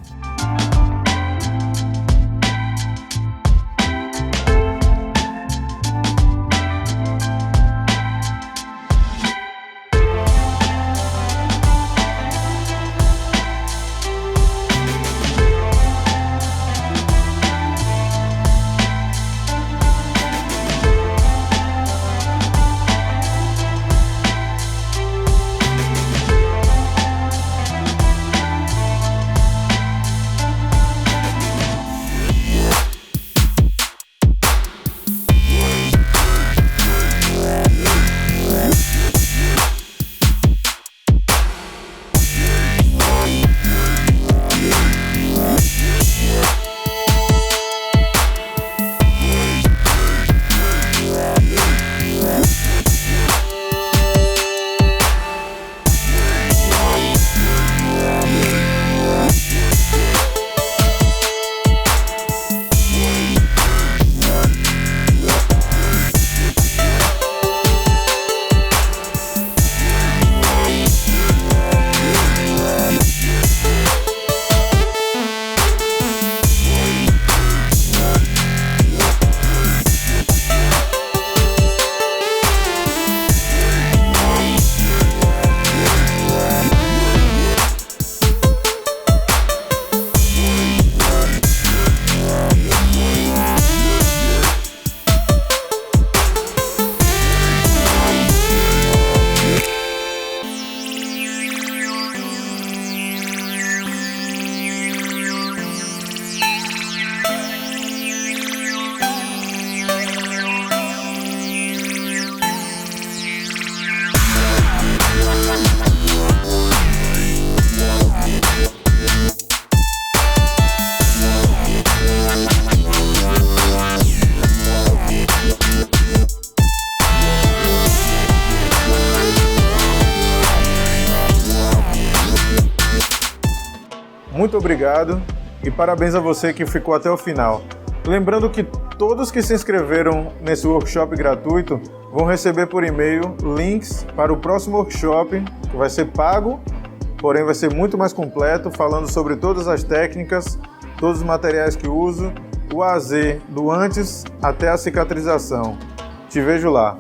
Muito obrigado e parabéns a você que ficou até o final. Lembrando que todos que se inscreveram nesse workshop gratuito vão receber por e-mail links para o próximo workshop, que vai ser pago, porém vai ser muito mais completo, falando sobre todas as técnicas, todos os materiais que uso o AZ do antes até a cicatrização. Te vejo lá.